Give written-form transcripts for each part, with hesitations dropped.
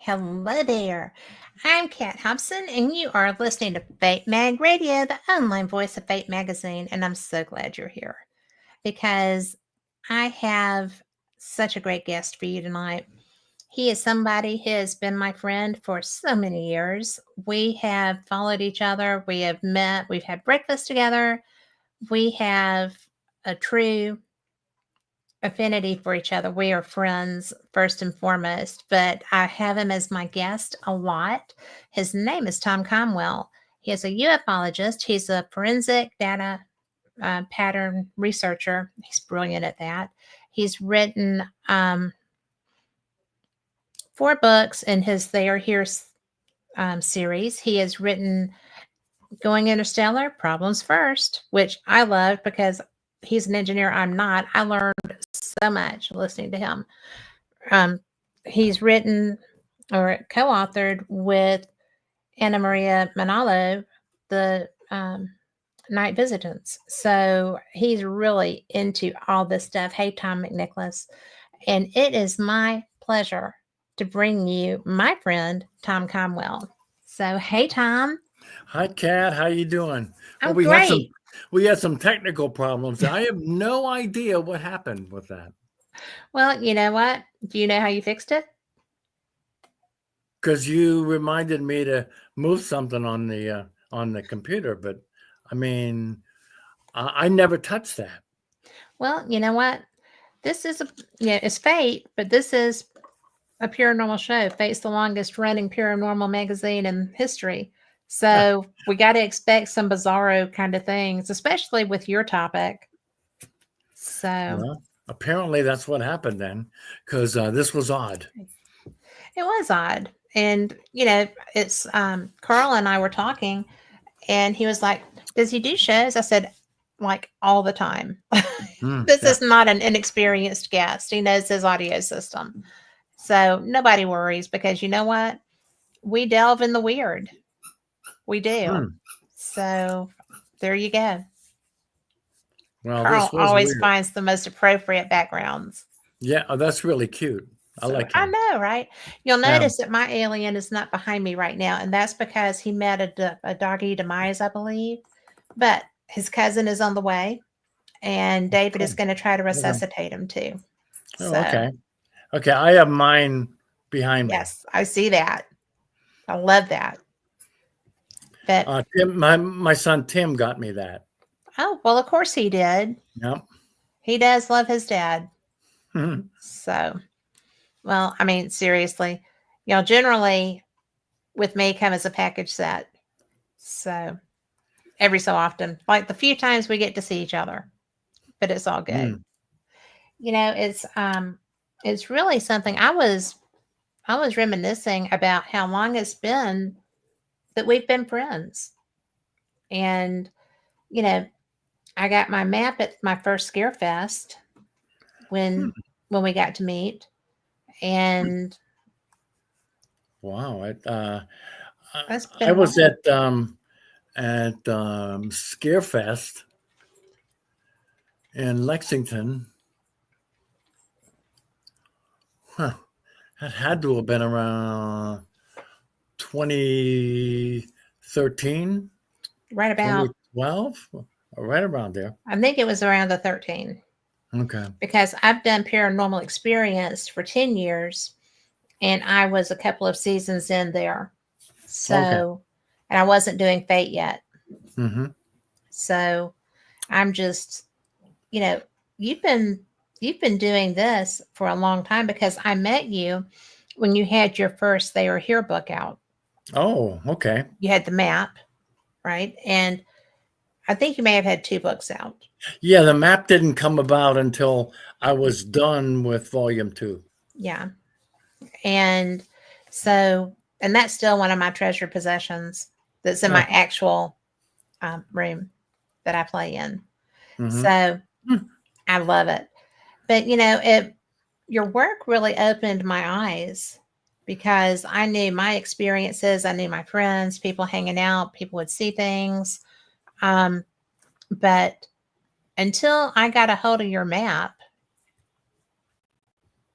Hello there. I'm Kat Hobson, and you are listening to Fate Mag Radio, the online voice of Fate Magazine. And I'm so glad you're here because I have such a great guest for you tonight. He is somebody who has been my friend for so many years. We have followed each other, we have met, we've had breakfast together, we have a true affinity for each other. We are friends first and foremost, but I have him as my guest a lot. His name is Tom Conwell. He is a ufologist. He's a forensic data pattern researcher. He's brilliant at that. He's written 4 books in his They Are Here series. He has written Going Interstellar, Problems First, which I love because he's an engineer. I'm not. I learned so much listening to him. He's written or co-authored with Anna Maria Manalo the Night Visitants. So he's really into all this stuff. Hey, Tom McNicholas. And it is my pleasure to bring you my friend, Tom Conwell. So, hey, Tom. Hi, Kat. How you doing? I'm We great. had some technical problems. I have no idea what happened with that. Well, you know what? Do you know how you fixed it? Because you reminded me to move something on the computer, but I mean, I never touched that. Well, you know what? This is it's Fate, but this is a paranormal show. Fate's the longest running paranormal magazine in history. So we got to expect some bizarro kind of things, especially with your topic. So Well, apparently that's what happened then, because this was odd. it was odd. And, it's Carl and I were talking, and he was like, does he do shows? I said, like all the time. This Yeah. is not an inexperienced guest. He knows his audio system. So nobody worries because you know what? We delve in the weird. We do. So there you go. Well, Carl this was always weird. finds the most appropriate backgrounds. Yeah, that's really cute. I So like I him. know, right? You'll Yeah. notice that my alien is not behind me right now, and that's because he met a doggy demise, I believe. But his cousin is on the way, and David is Cool. going to try to Okay. resuscitate him too. Oh, So okay. Okay, I have mine behind me. yes, I see that. I love that. But Tim, my son Tim got me that. oh well, of course he did. Yep. He does love his dad. Mhm. So, well, I mean, seriously, generally with me come as a package set. So every so often, like the few times we get to see each other, but it's all good. It's really something. I was reminiscing about how long it's been that we've been friends. And, you know, I got my map at my first Scare Fest when Hmm. when we got to meet. And Wow. that's I been a was while. at Scarefest in Lexington. Huh. That had to have been around 2013, Right about 2012, right around there. I think it was around the 13 Okay. because I've done paranormal experience for 10 years and I was a couple of seasons in there. Okay. So, and I wasn't doing Fate yet. Mm-hmm. So, I'm just, you know, you've been you've been doing this for a long time because I met you when you had your first They Are Here book out. Oh, okay. You had the map, right? And I think you may have had 2 books out. Yeah, the map didn't come about until I was done with volume 2. Yeah. And so, and that's still one of my treasured possessions that's in Oh, my actual room that I play in. mm-hmm. So I love it. But your work really opened my eyes because I knew my experiences, I knew my friends, people hanging out, people would see things. But until I got a hold of your map,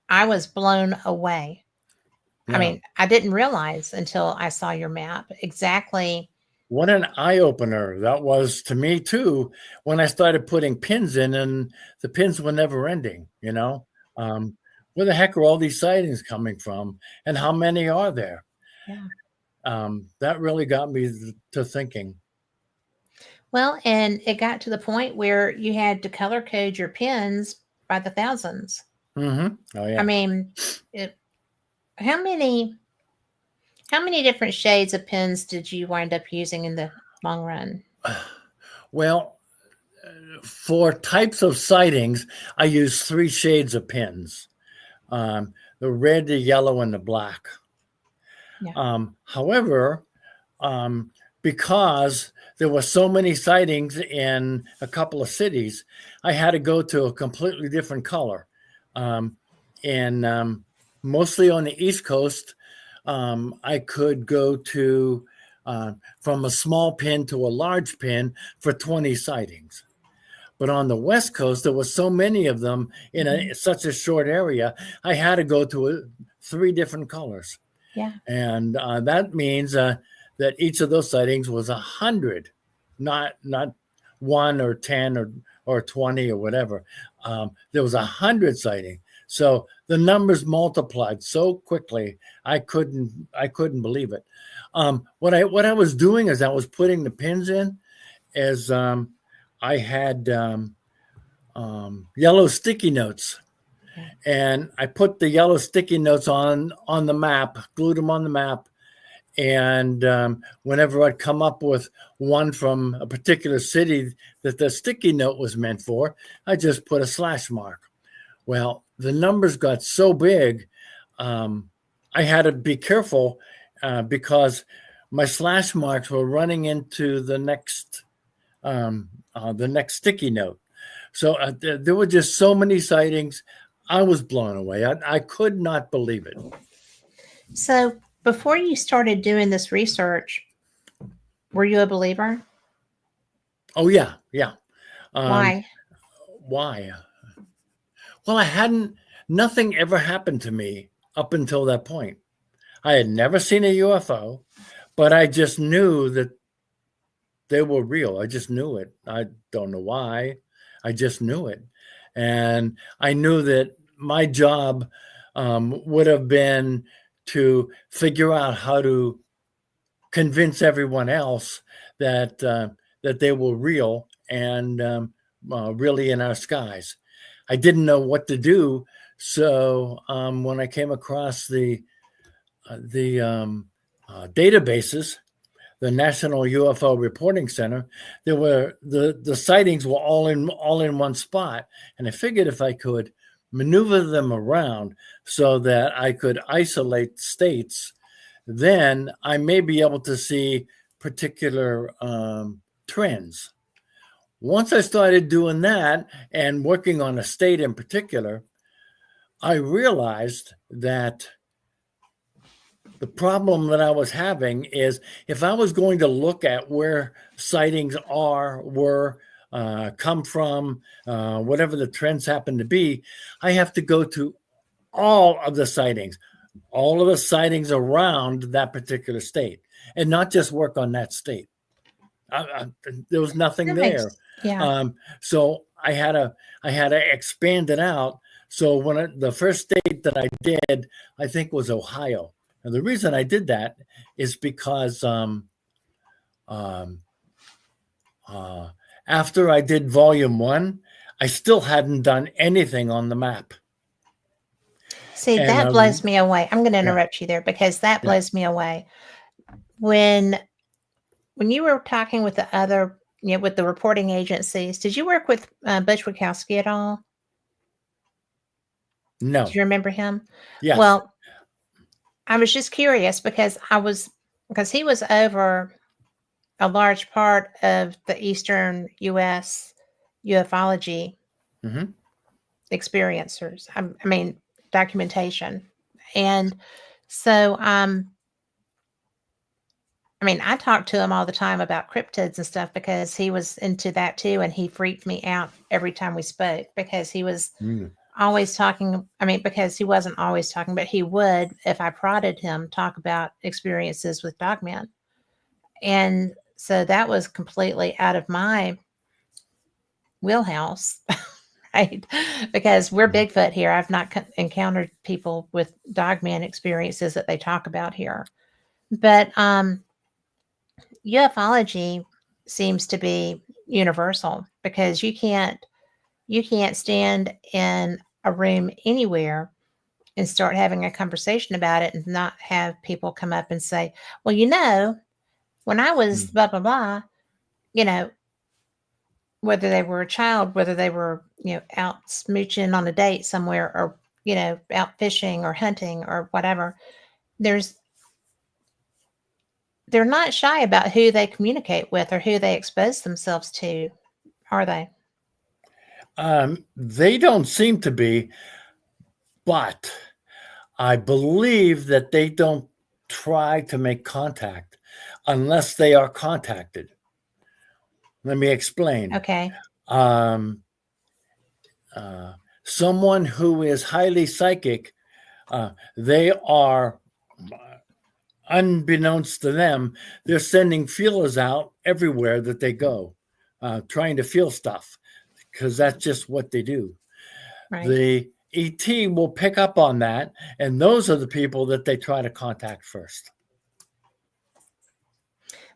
I was blown away. I mean, I didn't realize until I saw your map exactly. What an eye opener that was to me too when I started putting pins in, and the pins were never ending. Um, where the heck are all these sightings coming from, and how many are there? Yeah. That really got me to thinking. Well, and it got to the point where you had to color code your pins by the thousands. Mm-hmm. Oh I yeah. mean, it, how many different shades of pins did you wind up using in the long run? Well, for types of sightings, I use 3 shades of pins: the red, the yellow, and the black. Yeah. However, um, because there were so many sightings in a couple of cities, I had to go to a completely different color. Um, and mostly on the East Coast, I could go to from a small pin to a large pin for 20 sightings. But on the West Coast, there were so many of them in Mhm. such a short area, I had to go to 3 different colors. Yeah. And that means that each of those sightings was 100, not 1 or 10 or 20 or whatever. There was 100 sighting. So the numbers multiplied so quickly, I couldn't believe it. What I was doing is I was putting the pins in as I had yellow sticky notes, Yeah. and I put the yellow sticky notes on the map, glued them on the map, and whenever I'd come up with one from a particular city that the sticky note was meant for, I just put a slash mark. Well, the numbers got so big, I had to be careful because my slash marks were running into the next sticky note. So there were just so many sightings. I was blown away. I could not believe it. So before you started doing this research, were you a believer? Oh yeah, yeah. Um, Why? why? Well, nothing ever happened to me up until that point. I had never seen a UFO, but I just knew that they were real. I just knew it. I don't know why. I just knew it. And I knew that my job would have been to figure out how to convince everyone else that they were real and really in our skies. I didn't know what to do, so when I came across the databases, the National UFO Reporting Center, there were the sightings were all in one spot, and I figured if I could maneuver them around so that I could isolate states, then I may be able to see particular trends. Once I started doing that and working on a state in particular, I realized that the problem that I was having is if I was going to look at where sightings come from, whatever the trends happen to be, I have to go to all of the sightings, around that particular state, and not just work on that state. There was nothing That there, makes, yeah. so I had to expand it out. So the first state that I did, I think, was Ohio. And the reason I did that is because um, uh, after I did volume 1, I still hadn't done anything on the map. See, And that blows me away. I'm going to yeah, interrupt you there because that yeah, blows me away. When you were talking with the other, with the reporting agencies, did you work with Butch Wachowski at all? Do no, you remember him? yes, Well, I was just curious because he was over a large part of the Eastern U.S. ufology hmm experiencers. I mean, documentation, and so I mean, I talked to him all the time about cryptids and stuff because he was into that too, and he freaked me out every time we spoke because he was mm, always talking. I mean, because he wasn't always talking, but he would, if I prodded him, talk about experiences with dogmen. And so that was completely out of my wheelhouse, right? Because we're Bigfoot here. I've not encountered people with dogman experiences that they talk about here. But ufology seems to be universal because you can't stand in a room anywhere and start having a conversation about it and not have people come up and say, well, when I was blah blah blah, you know, whether they were a child, whether they were, out smooching on a date somewhere, or, out fishing or hunting or whatever, they're not shy about who they communicate with or who they expose themselves to, are they? They don't seem to be, but I believe that they don't try to make contact unless they are contacted. Let me explain. Okay. Someone who is highly psychic, they are, unbeknownst to them, they're sending feelers out everywhere that they go, trying to feel stuff, because that's just what they do. Right. The ET will pick up on that, and those are the people that they try to contact first.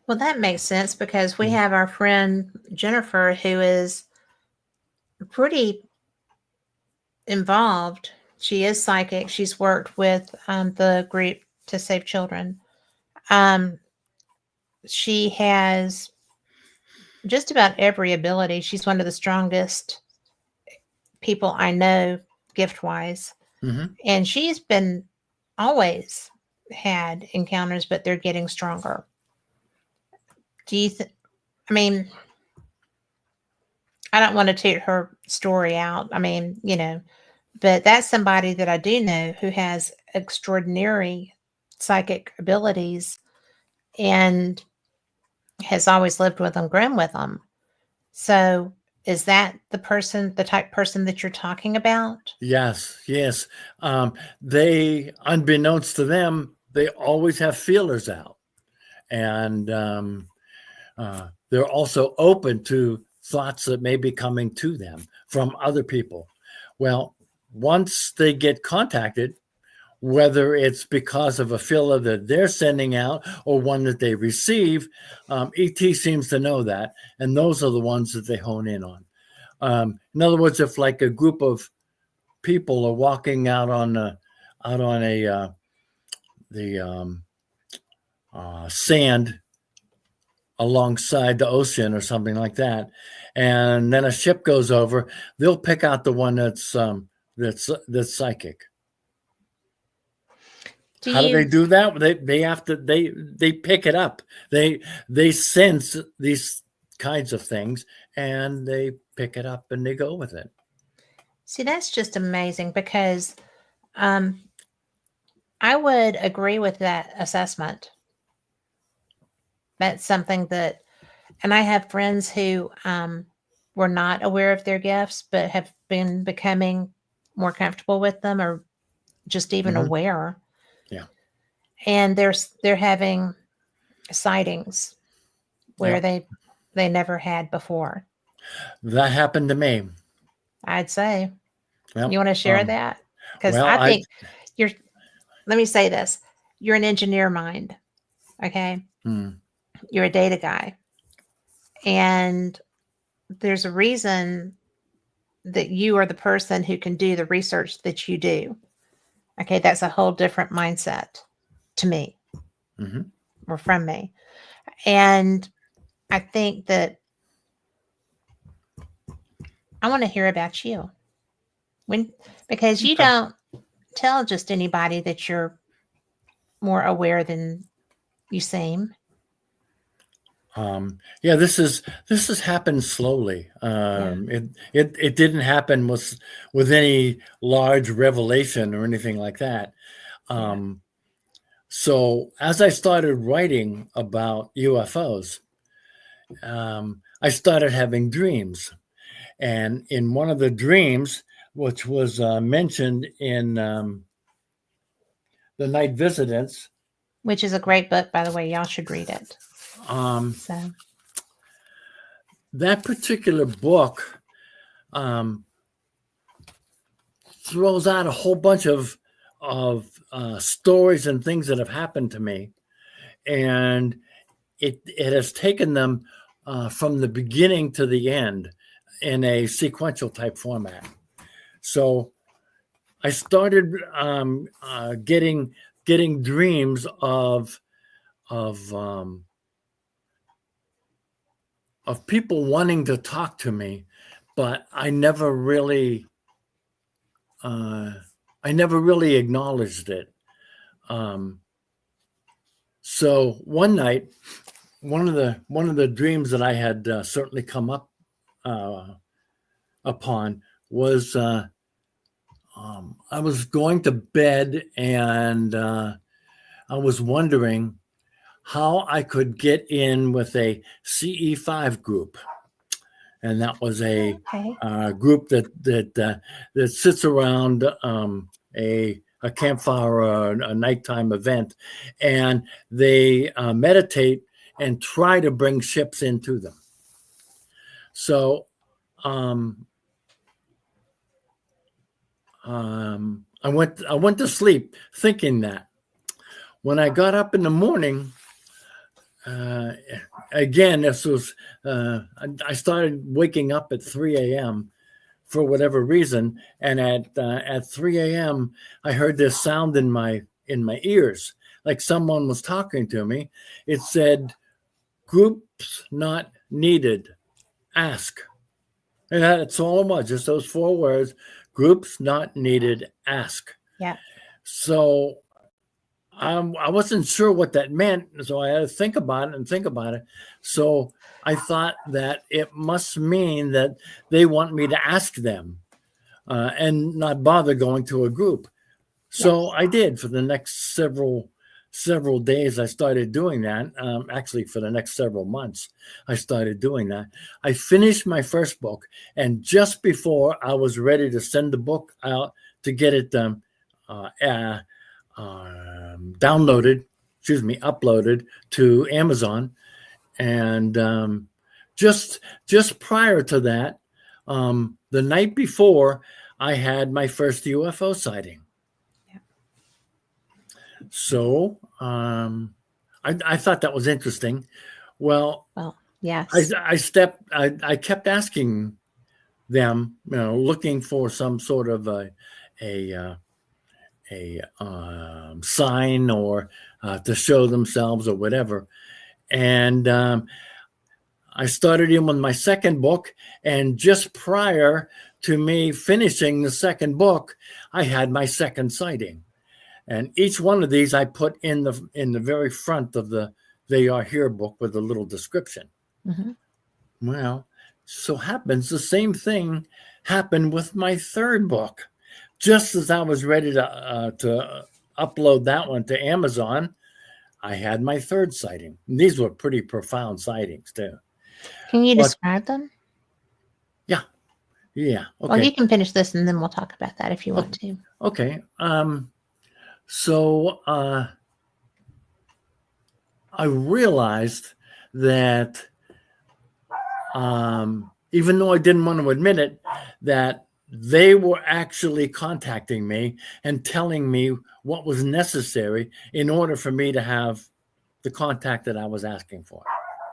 Well, that makes sense because we have our friend Jennifer who is pretty involved. She is psychic. She's worked with the group to save children. She has just about every ability. She's one of the strongest people I know gift wise. And she's been always had encounters, but they're getting stronger. Do you I mean, I don't want to toot her story out. I mean, but that's somebody that I do know who has extraordinary psychic abilities and has always lived with them, grown with them. So is that the type person that you're talking about? Yes. They, unbeknownst to them, they always have feelers out. And they're also open to thoughts that may be coming to them from other people. Well, once they get contacted, whether it's because of a feeler that they're sending out or one that they receive, ET seems to know that, and those are the ones that they hone in on. In other words, if like a group of people are walking out on the sand alongside the ocean or something like that, and then a ship goes over, they'll pick out the one that's psychic. How do they do that? They pick it up. They sense these kinds of things and they pick it up and they go with it. See, that's just amazing because I would agree with that assessment. That's something that, and I have friends who were not aware of their gifts, but have been becoming more comfortable with them or just even aware. Yeah. And they're having sightings where they never had before. That happened to me. I'd say. Well, you want to share that? Because well, I think let me say this. You're an engineer mind. Okay. You're a data guy. And there's a reason that you are the person who can do the research that you do. Okay. That's a whole different mindset to me or from me. And I think that I want to hear about you because you don't tell just anybody that you're more aware than you seem. This has happened slowly. It didn't happen with any large revelation or anything like that. So as I started writing about UFOs, I started having dreams. And in one of the dreams, which was mentioned in the Night Visitants. Which is a great book, by the way. Y'all should read it. So that particular book throws out a whole bunch of stories and things that have happened to me, and it has taken them from the beginning to the end in a sequential type format. So I started getting dreams of people wanting to talk to me, but I never really acknowledged it. So one night, one of the dreams that I had certainly come up upon was I was going to bed, and I was wondering how I could get in with a CE5 group, and that was a group that sits around a campfire or a nighttime event, and they meditate and try to bring ships into them. So I went to sleep thinking that. When I got up in the morning, again, this was I started waking up at 3 a.m. for whatever reason, and at 3 a.m. I heard this sound in my ears, like someone was talking to me. It said, "Groups not needed. Ask." And that's all it was, just those 4 words: "Groups not needed. Ask." Yeah. So I wasn't sure what that meant, so I had to think about it. So I thought that it must mean that they want me to ask them and not bother going to a group. So I did. For the next several days, I started doing that. Actually, for the next several months, I started doing that. I finished my first book, and just before I was ready to send the book out to get it uploaded to Amazon, and just prior to that, the night before, I had my first UFO sighting. Yeah. So I thought that was interesting. Well, yes, I kept asking them, looking for some sort of a sign or to show themselves or whatever. And I started in with my second book, and just prior to me finishing the second book, I had my second sighting. And each one of these I put in the very front of the They Are Here book with a little description. Mm-hmm. Well, so happens the same thing happened with my third book. Just as I was ready to upload that one to Amazon, I had my third sighting. And these were pretty profound sightings too. Can you describe them? Yeah. Okay. Well, you can finish this, and then we'll talk about that if you want to. Okay. So I realized that even though I didn't want to admit it, that they were actually contacting me and telling me what was necessary in order for me to have the contact that I was asking for.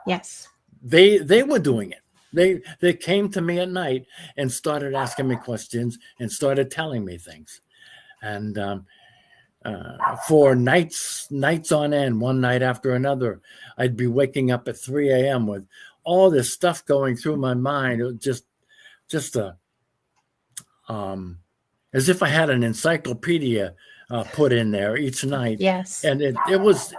Yes. They were doing it. They came to me at night and started asking me questions and started telling me things. And for nights on end, one night after another, I'd be waking up at 3 a.m. with all this stuff going through my mind. It was just as if I had an encyclopedia put in there each night. Yes. And it was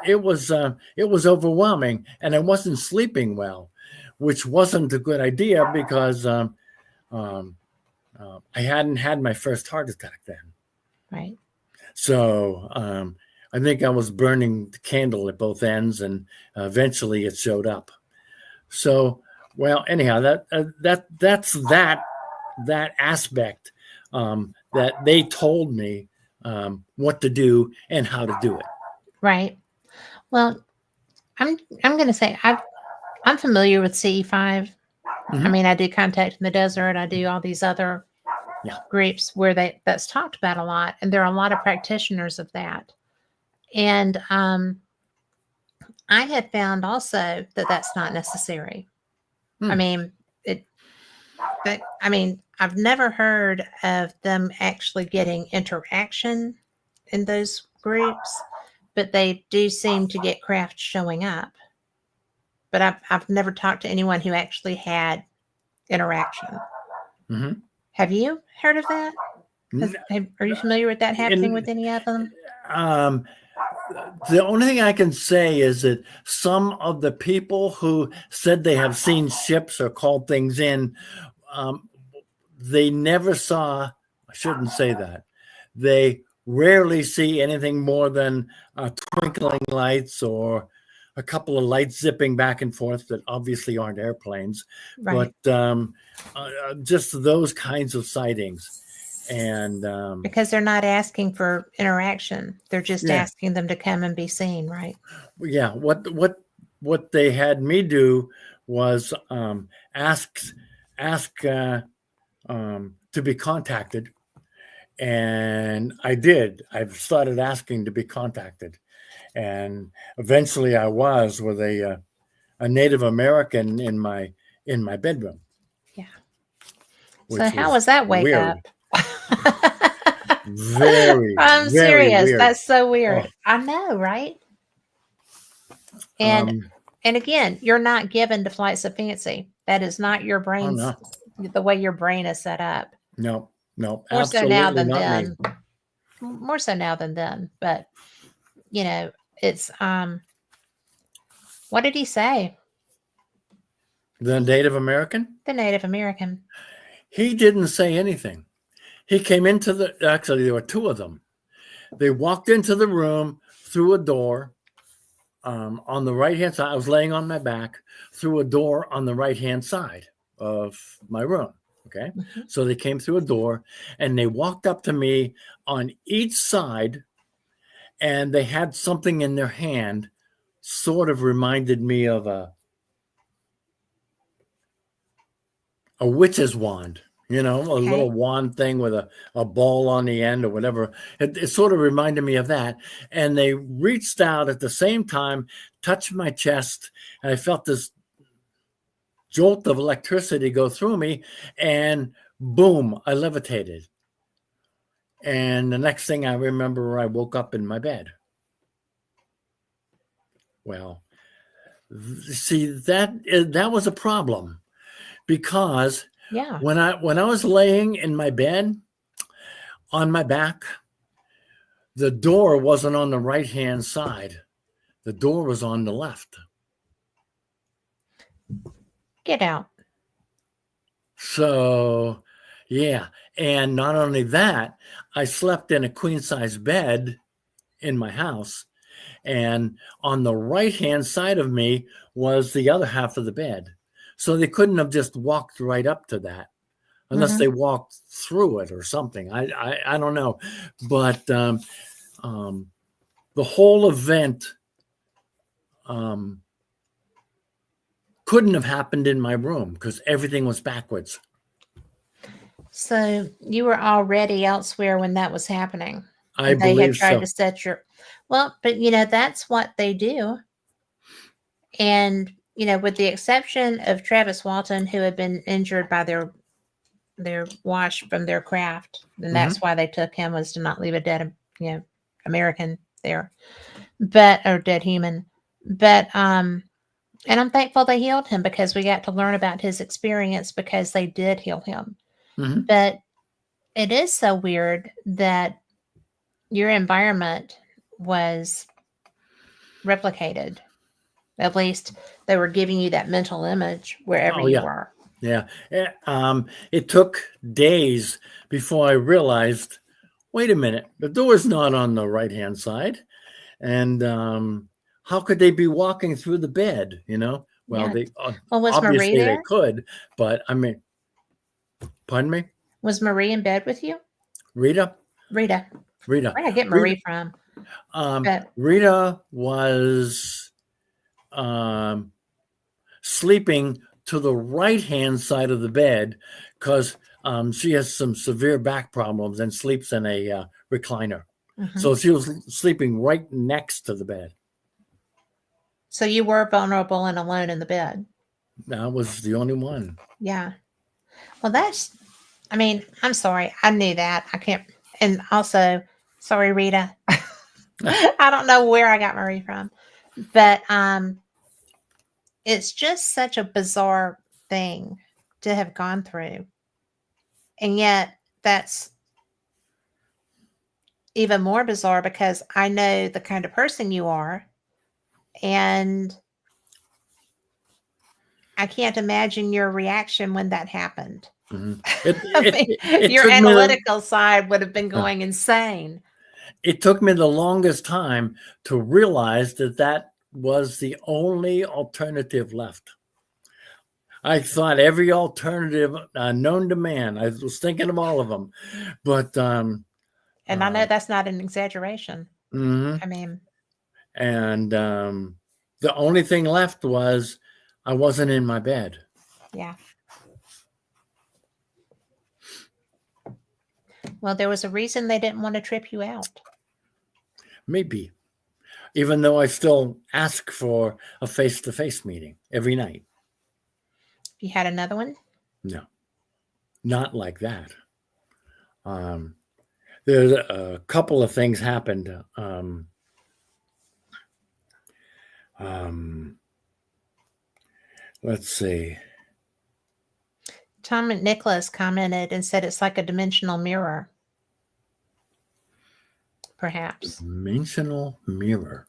overwhelming, and I wasn't sleeping well, which wasn't a good idea because I hadn't had my first heart attack then. Right. So I think I was burning the candle at both ends, and eventually it showed up. So, well, anyhow, that's that aspect that they told me what to do and how to do it. Right. Well, I'm going to say I'm familiar with CE5. I mean, I do Contact in the Desert. I do all these other groups where that's talked about a lot, and there are a lot of practitioners of that. And I have found also that that's not necessary. I mean, I've never heard of them actually getting interaction in those groups, but they do seem to get craft showing up. But I've never talked to anyone who actually had interaction. Have you heard of that? Are you familiar with that happening with any of them? The only thing I can say is that some of the people who said they have seen ships or called things in, they never saw, I shouldn't say that, they rarely see anything more than twinkling lights or a couple of lights zipping back and forth that obviously aren't airplanes, Right. but just those kinds of sightings. And because they're not asking for interaction, they're just asking them to come and be seen, right? Yeah, what they had me do was ask to be contacted, and I did. I've started asking to be contacted, and eventually I was with a Native American in my bedroom. Yeah. So how was that wake weird. up? Very, I'm very serious. weird. That's so weird. Oh. I know, right? And again, you're not given to flights of fancy. That is not your brain's the way your brain is set up. No, More absolutely so now than not then. me. More so now than then. But you know, it's what did he say? The Native American? The Native American. He didn't say anything. He came into actually, there were two of them. They walked into the room through a door on the right-hand side. I was laying on my back through a door on the right-hand side of my room. Okay. So they came through a door and they walked up to me on each side, and they had something in their hand, sort of reminded me of a witch's wand. A little wand thing with a ball on the end or whatever. It sort of reminded me of that. And they reached out at the same time, touched my chest, and I felt this jolt of electricity go through me, and boom, I levitated. And the next thing I remember, I woke up in my bed. Well, see, that was a problem, because when I was laying in my bed on my back, the door wasn't on the right-hand side. The door was on the left. Get out. So, yeah. And not only that, I slept in a queen-size bed in my house, and on the right-hand side of me was the other half of the bed. So they couldn't have just walked right up to that, unless they walked through it or something. I don't know. But the whole event couldn't have happened in my room because everything was backwards. So you were already elsewhere when that was happening. I believe they had tried so. to set your but that's what they do. And with the exception of Travis Walton, who had been injured by their wash from their craft, and that's why they took him, was to not leave a dead American there, or dead human. But and I'm thankful they healed him, because we got to learn about his experience, because they did heal him. But it is so weird that your environment was replicated. At least they were giving you that mental image wherever you were. Yeah. It took days before I realized, wait a minute, the door's not on the right-hand side. And how could they be walking through the bed? Well, was obviously Marie there? they could, but I mean, pardon me? Was Marie in bed with you? Rita. Rita. Where did I get Marie from? Rita was sleeping to the right-hand side of the bed because she has some severe back problems and sleeps in a recliner. Mm-hmm. So she was sleeping right next to the bed. So you were vulnerable and alone in the bed. I was the only one. Yeah. Well, I'm sorry. I knew that. I can't. And also, sorry, Rita. I don't know where I got Marie from, but it's just such a bizarre thing to have gone through. And yet that's even more bizarre because I know the kind of person you are, and I can't imagine your reaction when that happened. Mm-hmm. Your analytical side would have been going insane. It took me the longest time to realize that was the only alternative left. I thought every alternative known to man. I was thinking of all of them, but and I know that's not an exaggeration. Mm-hmm. I mean, and the only thing left was I wasn't in my bed. Yeah. Well, there was a reason they didn't want to trip you out. Maybe, even though I still ask for a face-to-face meeting every night. You had another one? No, not like that. There's a couple of things happened. Let's see. Tom and Nicholas commented and said it's like a dimensional mirror. Perhaps. Dimensional mirror.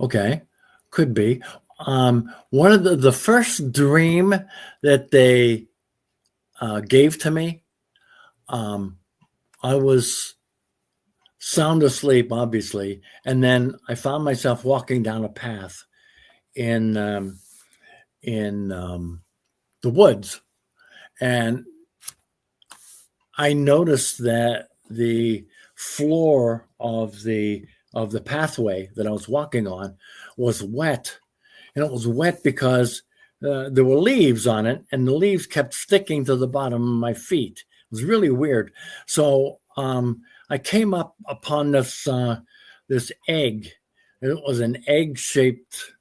Okay, could be. One of the first dream that they gave to me, I was sound asleep, obviously, and then I found myself walking down a path in the woods, and I noticed that the floor of the pathway that I was walking on was wet, and it was wet because there were leaves on it, and the leaves kept sticking to the bottom of my feet. It was really weird. So I came up upon this egg. It was an egg-shaped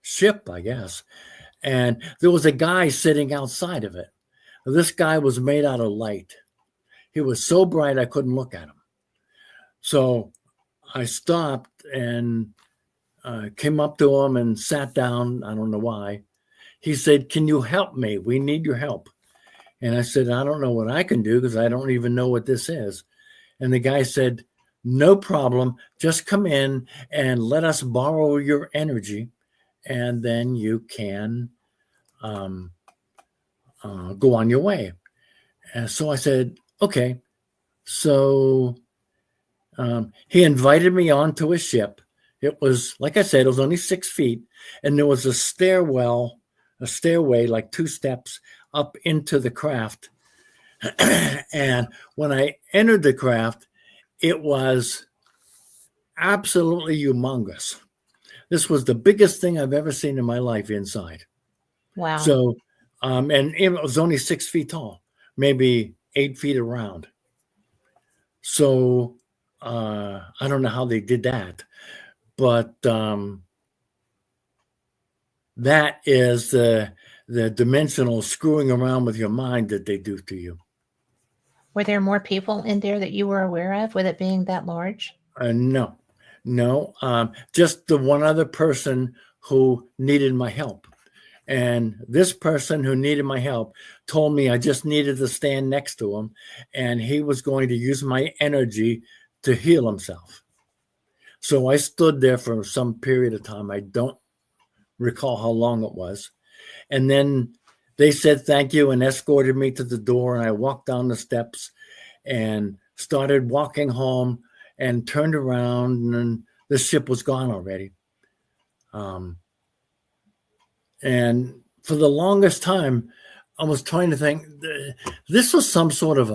ship, I guess, and there was a guy sitting outside of it. This guy was made out of light. He was so bright I couldn't look at him. So I stopped and came up to him and sat down. I don't know why. He said, "Can you help me? We need your help." And I said, "I don't know what I can do because I don't even know what this is." And the guy said, "No problem. Just come in and let us borrow your energy, and then you can go on your way." And so I said, "Okay." So he invited me onto a ship. It was, like I said, it was only 6 feet, and there was a stairway, like 2 steps up into the craft. And when I entered the craft, it was absolutely humongous. This was the biggest thing I've ever seen in my life inside. Wow. So, and it was only 6 feet tall, maybe 8 feet around. So I don't know how they did that, but that is the dimensional screwing around with your mind that they do to you. Were there more people in there that you were aware of with it being that large? No, just the one other person who needed my help. And this person who needed my help told me I just needed to stand next to him, and he was going to use my energy to heal himself. So I stood there for some period of time. I don't recall how long it was. And then they said thank you and escorted me to the door, and I walked down the steps and started walking home and turned around, and the ship was gone already. And for the longest time, I was trying to think. This was some sort of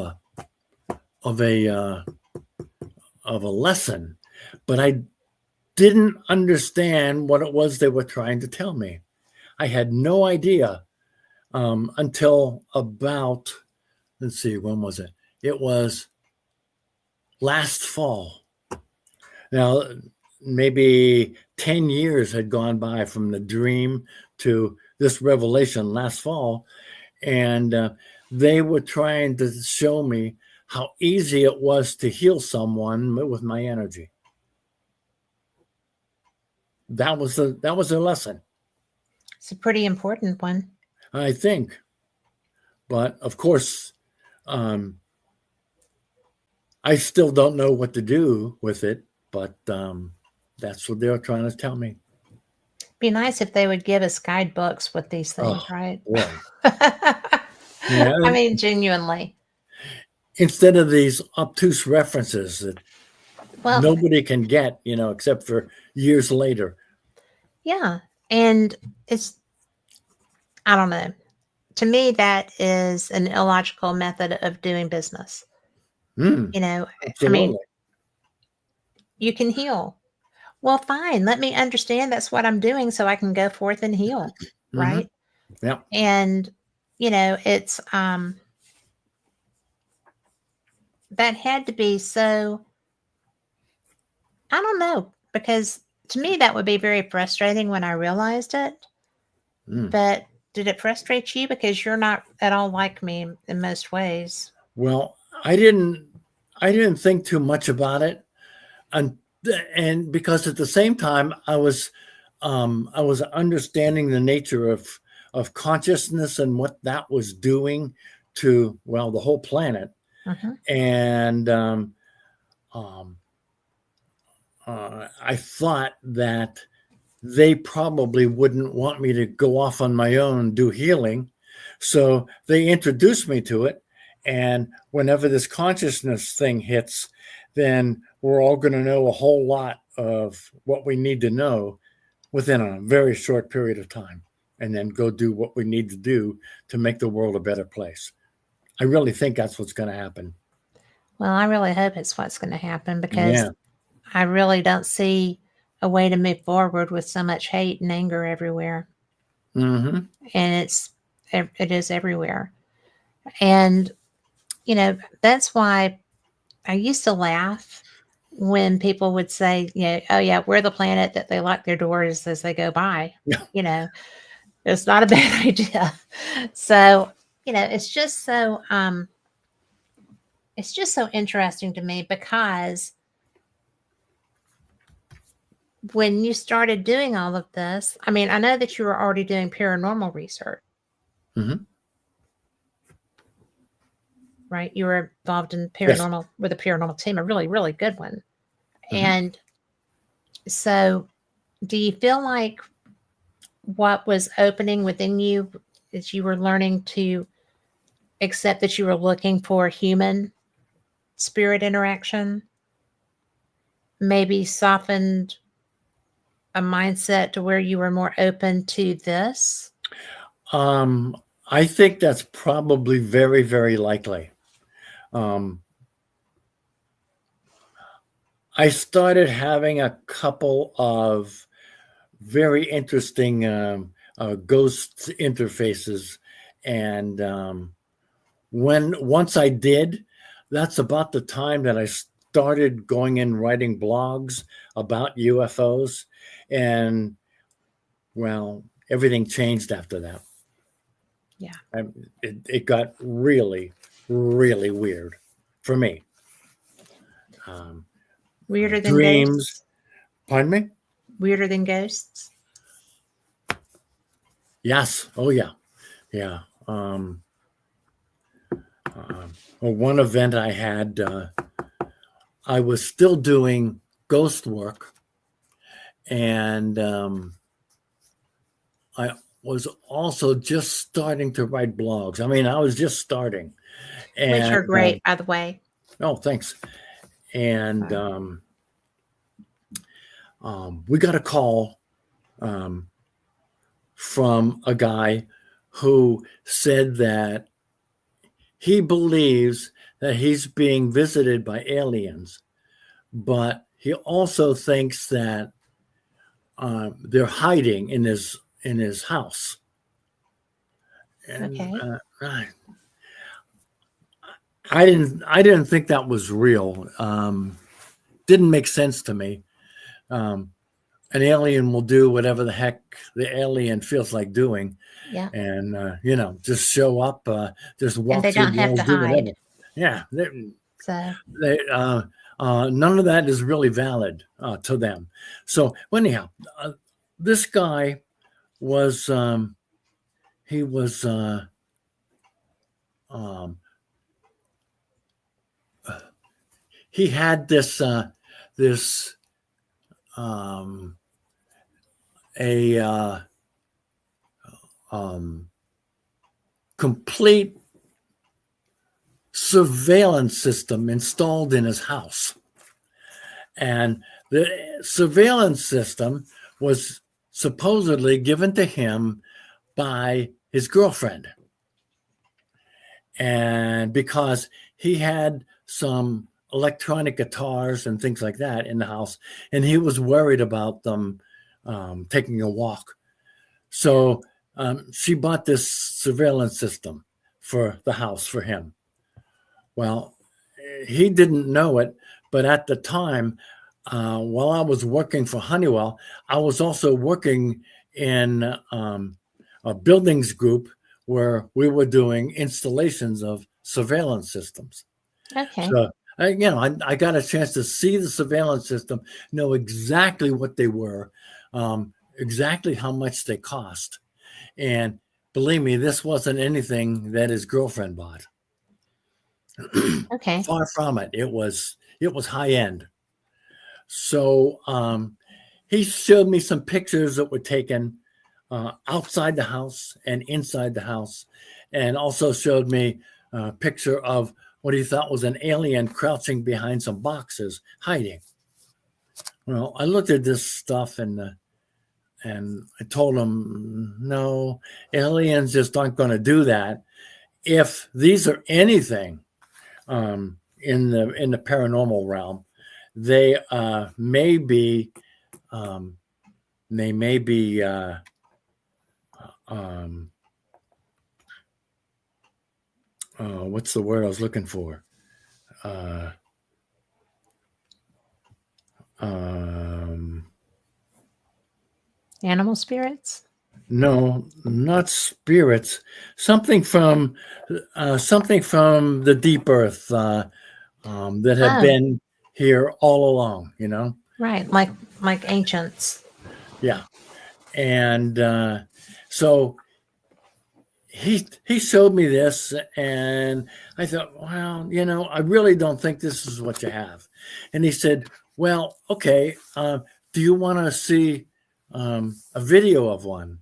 of a uh, a lesson, but I didn't understand what it was they were trying to tell me. I had no idea until about, let's see, when was it? It was last fall. Now, maybe 10 years had gone by from the dream to this revelation last fall. And they were trying to show me how easy it was to heal someone with my energy. That was a lesson, It's a pretty important one. I think. But of course, I still don't know what to do with it. But that's what they're trying to tell me. Be nice if they would give us guidebooks with these things, Oh right? boy, yeah. I mean, genuinely. Instead of these obtuse references that Well, nobody can get, except for years later. yeah. And I don't know. To me, that is an illogical method of doing business. Mm, I mean, absolutely. you can heal. Well, fine. Let me understand that's what I'm doing so I can go forth and heal. Mm-hmm. Right. Yeah. And, it's, that had to be so, I don't know, because to me, that would be very frustrating when I realized it. Mm. But did it frustrate you? Because you're not at all like me in most ways. Well, I didn't think too much about it, and because at the same time I was understanding the nature of consciousness and what that was doing to, well, the whole planet. Hmm. And um, I thought that they probably wouldn't want me to go off on my own and do healing. So they introduced me to it. And whenever this consciousness thing hits, then we're all going to know a whole lot of what we need to know within a very short period of time, and then go do what we need to do to make the world a better place. I really think that's what's going to happen. Well, I really hope it's what's going to happen because Yeah. I really don't see a way to move forward with so much hate and anger everywhere. Mm-hmm. And it is everywhere. And, that's why I used to laugh when people would say, oh, yeah, we're the planet that they lock their doors as they go by. Yeah. You know, it's not a bad idea. So, it's just so interesting to me because when you started doing all of this, I mean, I know that you were already doing paranormal research, Mm-hmm. right? You were involved in Yes. paranormal with a paranormal team, a really, really good one. Mm-hmm. And so, do you feel like what was opening within you as you were learning to accept that you were looking for human spirit interaction maybe softened a mindset to where you were more open to this? Um, I think that's probably very, very likely. I started having a couple of very interesting ghost interfaces, and once I did, that's about the time that I started going in writing blogs about UFOs, and well, everything changed after that. Yeah. It got really, really weird for me. Um, Weirder than Dreams. ghosts? Pardon me? Weirder than ghosts? Yes. Oh, yeah. Yeah. Well, one event I had, I was still doing ghost work, and I was also just starting to write blogs. I mean, I was just starting. Which And are great, by the way. oh, thanks. And we got a call from a guy who said that he believes that he's being visited by aliens, but he also thinks that they're hiding in his house. And Okay. I didn't think that was real. Didn't make sense to me. Um, an alien will do whatever the heck the alien feels like doing, Yeah. and just show up, just And walk they through don't have walls, to do hide. whatever. Yeah, So, they none of that is really valid to them. So anyhow, this guy was he was um, he had this um, a um, complete surveillance system installed in his house. And the surveillance system was supposedly given to him by his girlfriend. And because he had some electronic guitars and things like that in the house, and he was worried about them taking a walk. So she bought this surveillance system for the house for him. Well, he didn't know it, but at the time, while I was working for Honeywell, I was also working in a buildings group where we were doing installations of surveillance systems. okay. So, I got a chance to see the surveillance system, know exactly what they were, exactly how much they cost. And believe me, this wasn't anything that his girlfriend bought. Okay. Far from it. It was high end. So he showed me some pictures that were taken outside the house and inside the house, and also showed me a picture of what he thought was an alien crouching behind some boxes, hiding. Well, I looked at this stuff and I told him, no, aliens just aren't going to do that. If these are anything in the paranormal realm, they may be they may be um, what's the word I was looking for? Uh, um, Animal spirits. no, not spirits. Something from the deep earth that have Oh, been here all along. right. Like ancients. Yeah, and so he showed me this, and I thought, well, I really don't think this is what you have. And he said, well, okay, do you want to see a video of one?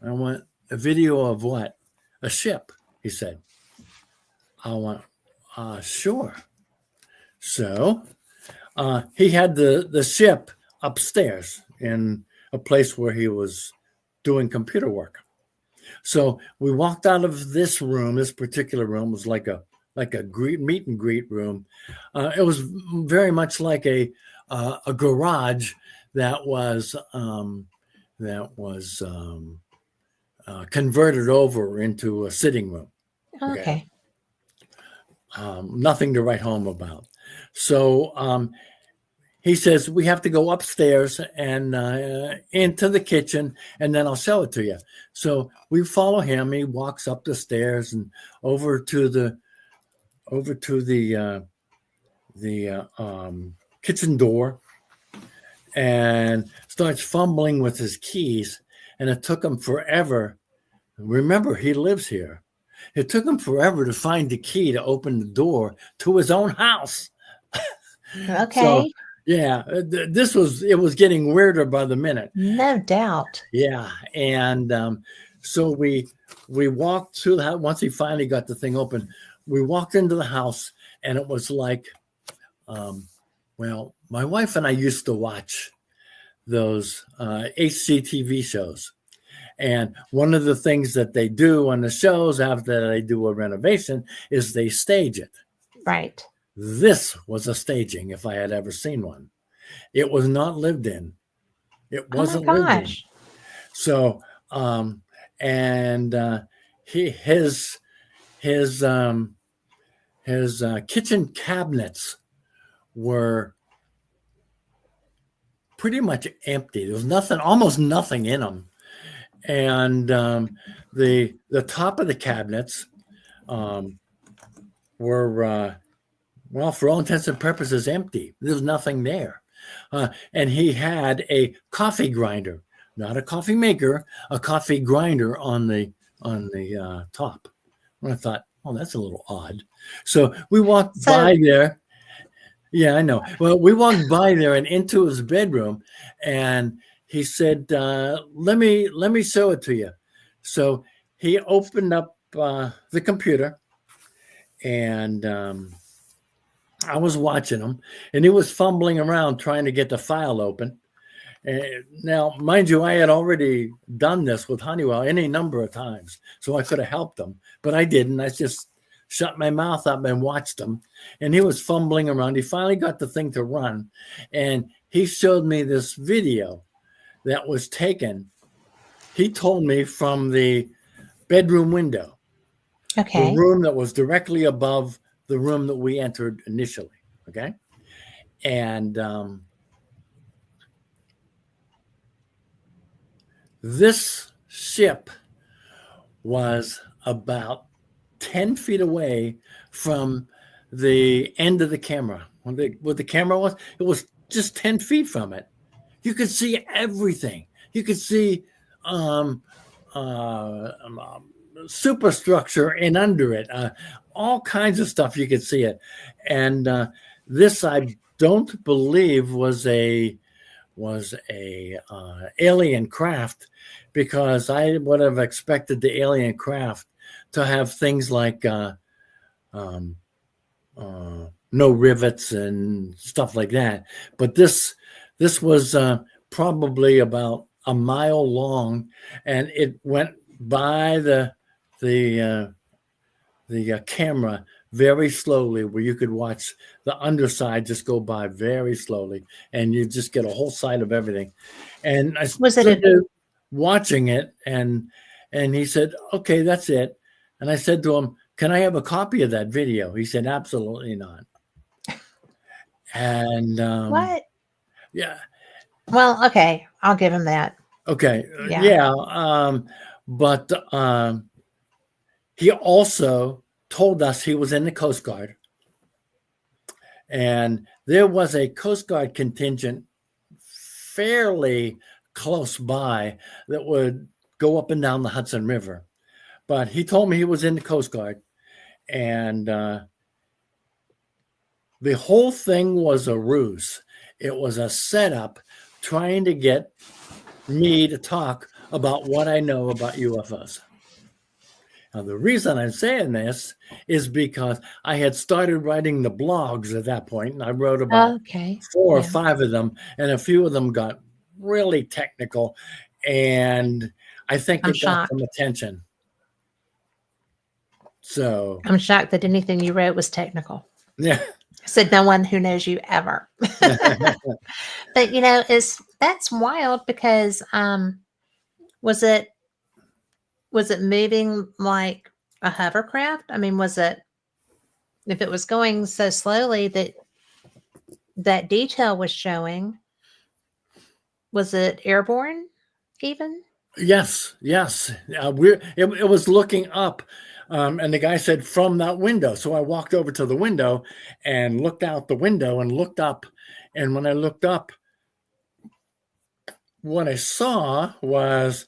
I went, a video of what? A ship, he said. I went, sure. So he had the ship upstairs in a place where he was doing computer work. So we walked out of this room. This particular room was like a meet and greet room. It was very much like a garage that was converted over into a sitting room. Okay, Okay. nothing to write home about. So he says we have to go upstairs and into the kitchen, and then I'll show it to you. So we follow him. He walks up the stairs and over to the kitchen door, and starts fumbling with his keys. And it took him forever. Remember, he lives here. It took him forever to find the key to open the door to his own house. So Okay. yeah, it was getting weirder by the minute. No doubt. Yeah, and so we walked through the house. Once he finally got the thing open, we walked into the house, and it was like, well, my wife and I used to watch those HGTV shows, And one of the things that they do on the shows after they do a renovation is they stage it. Right. This was a staging if I had ever seen one. It was not lived in. It Oh my wasn't lived in. gosh. So, and his kitchen cabinets were pretty much empty. There was nothing, almost nothing in them. And the top of the cabinets were well, for all intents and purposes, empty. There was nothing there. And he had a coffee grinder, not a coffee maker, a coffee grinder on the top. And I thought, oh, that's a little odd. So we walked by there. Yeah, I know. Well, we walked by there and into his bedroom, and he said, let me show it to you. So he opened up the computer, and I was watching him, and he was fumbling around trying to get the file open. Now, mind you, I had already done this with Honeywell any number of times, so I could have helped him, but I didn't. I just shut my mouth up and watched him, and he was fumbling around. He finally got the thing to run, and he showed me this video that was taken, he told me, from the bedroom window. Okay. The room that was directly above the room that we entered initially. Okay. And this ship was about 10 feet away from the end of the camera. What the camera was, it was just 10 feet from it. You could see everything. You could see superstructure in under it, all kinds of stuff. You could see it. And this, I don't believe, was a alien craft, because I would have expected the alien craft to have things like no rivets and stuff like that. But this was probably about a mile long, and it went by the camera very slowly, where you could watch the underside just go by very slowly, and you just get a whole sight of everything. And I stood there watching it, and he said, "Okay, that's it." And I said to him, "Can I have a copy of that video?" He said, "Absolutely not." And what? Yeah. Well, okay, I'll give him that. Okay. Yeah. But he also told us he was in the Coast Guard, and there was a Coast Guard contingent fairly close by that would go up and down the Hudson River. But he told me he was in the Coast Guard, and the whole thing was a ruse. It was a setup trying to get me to talk about what I know about UFOs. Now, the reason I'm saying this is because I had started writing the blogs at that point, and I wrote about 4 or 5 of them, and a few of them got really technical, and I think it got some attention. So I'm shocked that anything you wrote was technical. Yeah. Said no one who knows you ever. But that's wild, because was it moving like a hovercraft? I mean, if it was going so slowly that detail was showing, was it airborne even? Yes. It was looking up. And the guy said, from that window. So I walked over to the window and looked out the window and looked up. And when I looked up, what I saw was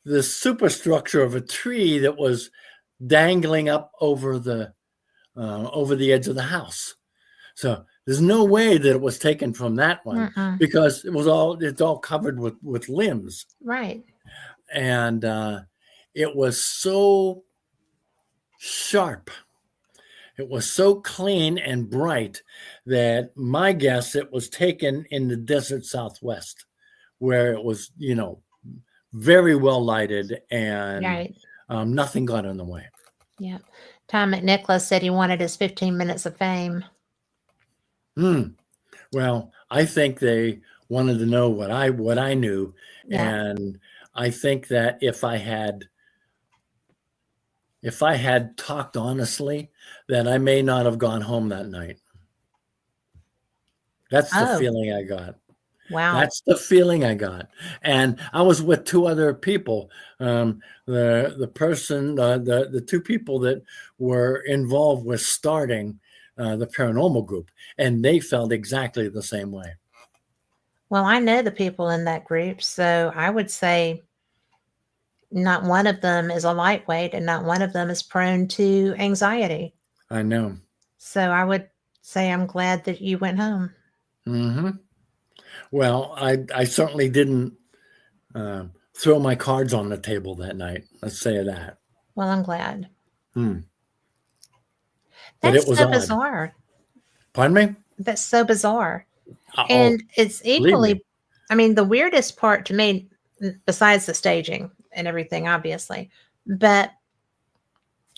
the superstructure of a tree that was dangling up over the edge of the house. So there's no way that it was taken from that one, because it's all covered with limbs. Right. And it was so sharp. It was so clean and bright that my guess, it was taken in the desert Southwest, where it was, very well lighted, and Right. nothing got in the way. Yeah. Tom McNicholas said he wanted his 15 minutes of fame. Well, I think they wanted to know what I knew, Yeah. and I think that if I had talked honestly, then I may not have gone home that night. That's the Oh, feeling I got. wow. That's the feeling I got. And I was with two other people. The person, the two people that were involved with starting the paranormal group, and they felt exactly the same way. Well, I know the people in that group, so I would say not one of them is a lightweight and not one of them is prone to anxiety. I know. So I would say I'm glad that you went home. Hmm. Well, I certainly didn't throw my cards on the table that night. Let's say that. Well, I'm glad. Hmm. But it That's was so odd. bizarre. Pardon me? That's so bizarre. Oh, And it's believe me. equally, I mean, the weirdest part to me, besides the staging and everything, obviously, but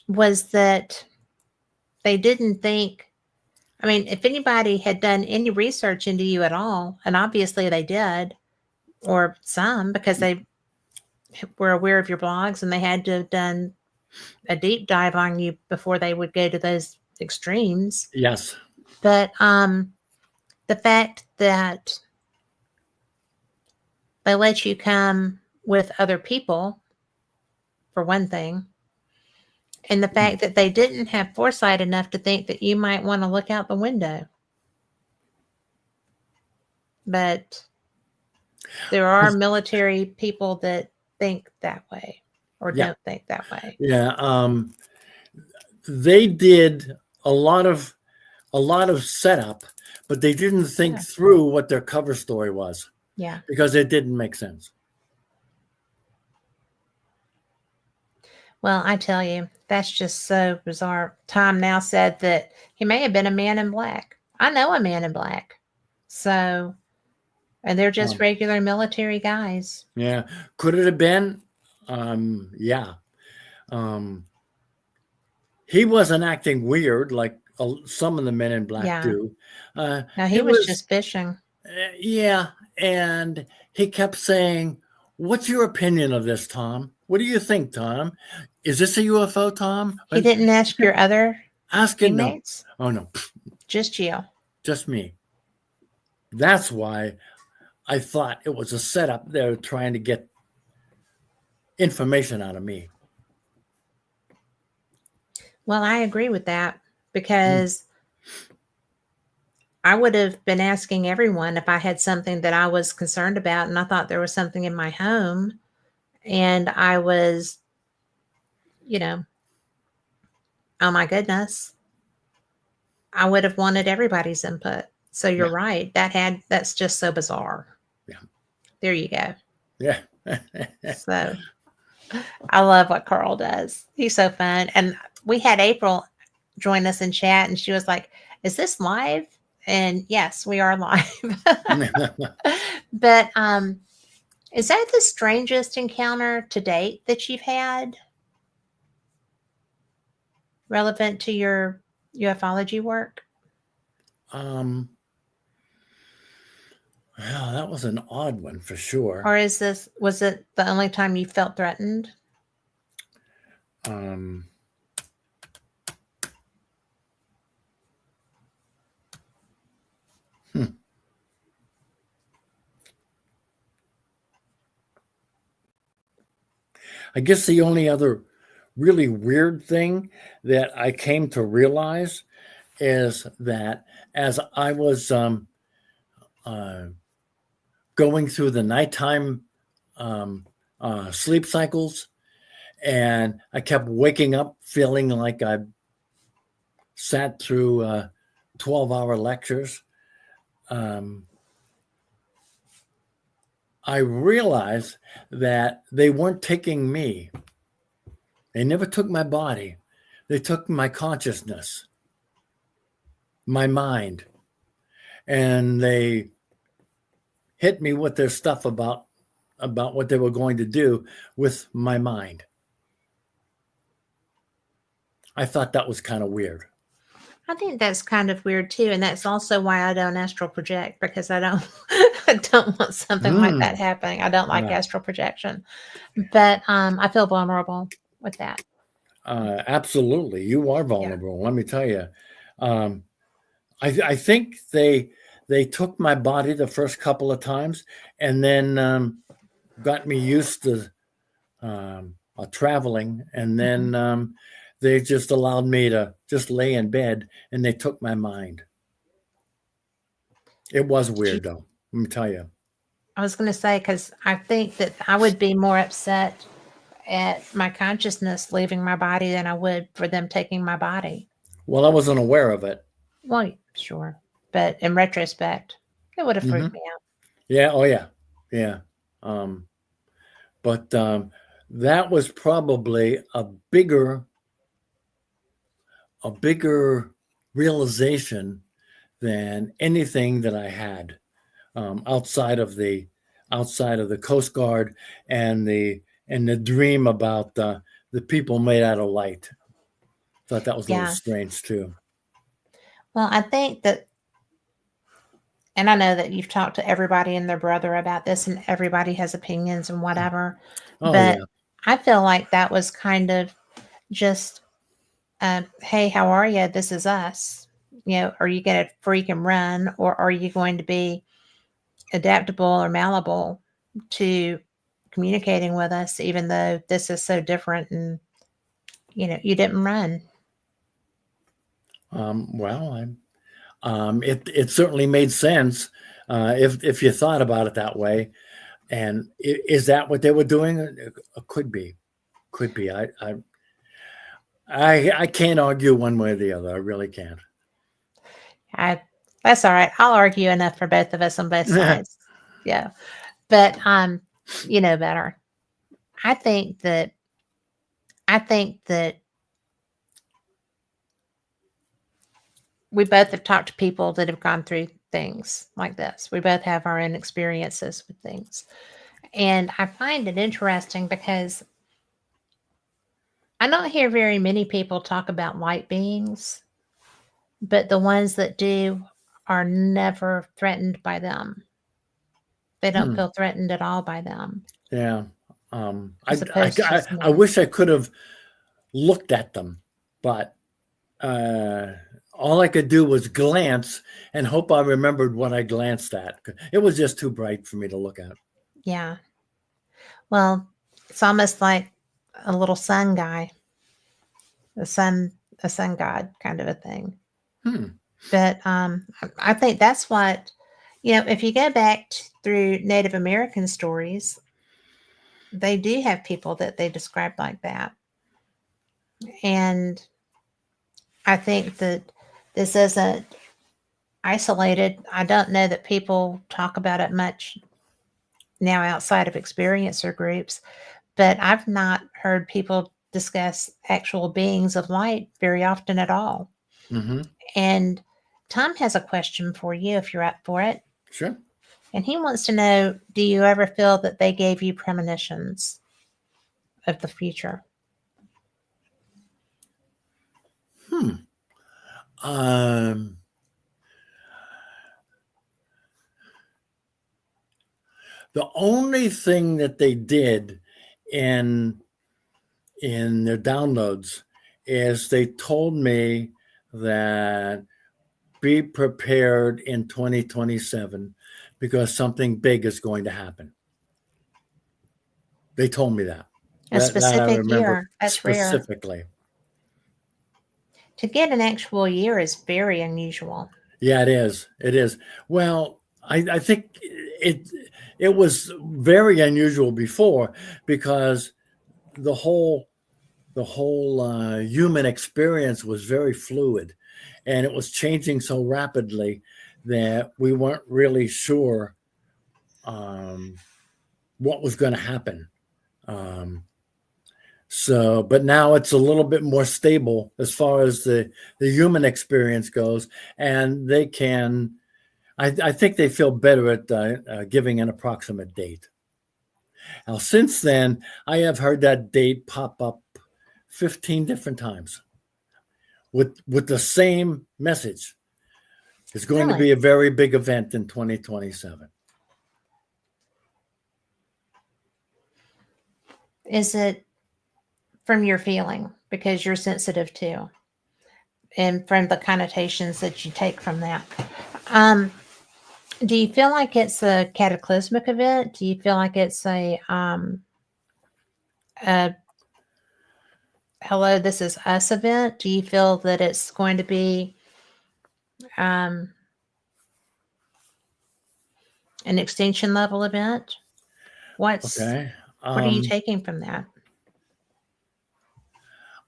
was that they didn't think, I mean, if anybody had done any research into you at all, and obviously they did, or some, because they were aware of your blogs and they had to have done a deep dive on you before they would go to those extremes. Yes. But the fact that they let you come with other people, for one thing, and the Hmm. fact that they didn't have foresight enough to think that you might want to look out the window. But there are military people that think that way or Yeah. don't think that way. Yeah. They did a lot of setup, but they didn't think Yeah. through what their cover story was Yeah. because it didn't make sense. Well, I tell you, that's just so bizarre. Tom now said that he may have been a man in black. I know a man in black. So, and they're just Um, regular military guys. yeah. Could it have been? Yeah. Um, he wasn't acting weird like some of the men in black Yeah. do. No, he It was was, just fishing. yeah. And he kept saying, "What's your opinion of this, Tom? What do you think, Tom? Is this a UFO, Tom?" He And didn't ask your other asking, no, teammates, oh no, just you. just me. That's why I thought it was a setup. They're trying to get information out of me. Well, I agree with that Mm. because I would have been asking everyone if I had something that I was concerned about and I thought there was something in my home and I was, you know, oh my goodness, I would have wanted everybody's input. So you're Yeah, right. That's just so bizarre. yeah, There you go. yeah. So I love what Carl does. He's so fun. And we had April join us in chat and she was like, "Is this live?" And yes, we are live. But is that the strangest encounter to date that you've had relevant to your ufology work? um, well, that was an odd one for sure. Or was it the only time you felt threatened? Um, hmm. I guess the only other really weird thing that I came to realize is that as I was uh, going through the nighttime um, sleep cycles, and I kept waking up feeling like I sat through 12-hour lectures. Um, I realized that they weren't taking me. They never took my body. They took my consciousness, my mind, and they hit me with their stuff about about what they were going to do with my mind. I thought that was kind of weird. I think that's kind of weird too, and that's also why I don't astral project, because I don't I don't want something like that happening. I don't like astral projection, but I feel vulnerable with that. Absolutely, you are vulnerable. Let me tell you. I think they took my body the first couple of times, and then got me used to traveling, and then they just allowed me to just lay in bed, and they took my mind. It was weird, though. Let me tell you. I was going to say, because I think that I would be more upset at my consciousness leaving my body than I would for them taking my body. Well, I wasn't aware of it. Well, sure. But in retrospect, it would have freaked me out. Yeah. Oh, yeah. Yeah. But that was probably a bigger realization than anything that I had outside of the Coast Guard and the dream about the people made out of light. Thought that was a little strange too. Well, I think that, and I know that you've talked to everybody and their brother about this, and everybody has opinions and whatever. Oh, but yeah. I feel like that was kind of just, hey, how are you? This is us. Are you going to freak and run, or are you going to be adaptable or malleable to communicating with us, even though this is so different and, you didn't run? Well, it certainly made sense if you thought about it that way. And is that what they were doing? It could be. I can't argue one way or the other. I really can't. That's all right. I'll argue enough for both of us on both sides. Yeah. But you know better. I think that we both have talked to people that have gone through things like this. We both have our own experiences with things. And I find it interesting because I don't hear very many people talk about light beings, but the ones that do are never threatened by them. They don't feel threatened at all by them. Yeah. I wish I could have looked at them, but all I could do was glance and hope I remembered what I glanced at. It was just too bright for me to look at. Yeah. Well, it's almost like a little sun guy, a sun god kind of a thing. But I think that's what, if you go back through Native American stories, they do have people that they describe like that. And I think that this isn't isolated. I don't know that people talk about it much now outside of experiencer groups, but I've not heard people discuss actual beings of light very often at all. And Tom has a question for you if you're up for it. Sure. And he wants to know, do you ever feel that they gave you premonitions of the future? The only thing that they did in their downloads is they told me that be prepared in 2027 because something big is going to happen. They told me that. A specific year. That's specifically. Rare. To get an actual year is very unusual. Yeah, it is. It is. Well, I think it was very unusual before because the whole human experience was very fluid, and it was changing so rapidly that we weren't really sure what was going to happen. But now it's a little bit more stable as far as the human experience goes, and they can. I think they feel better at giving an approximate date. Now, since then, I have heard that date pop up 15 different times with the same message. It's going to Really? be a very big event in 2027. Is it from your feeling because you're sensitive too, and from the connotations that you take from that? Um, do you feel like it's a cataclysmic event? Do you feel like it's a hello, this is us event? Do you feel that it's going to be um, an extinction level event? Okay. What are you taking from that?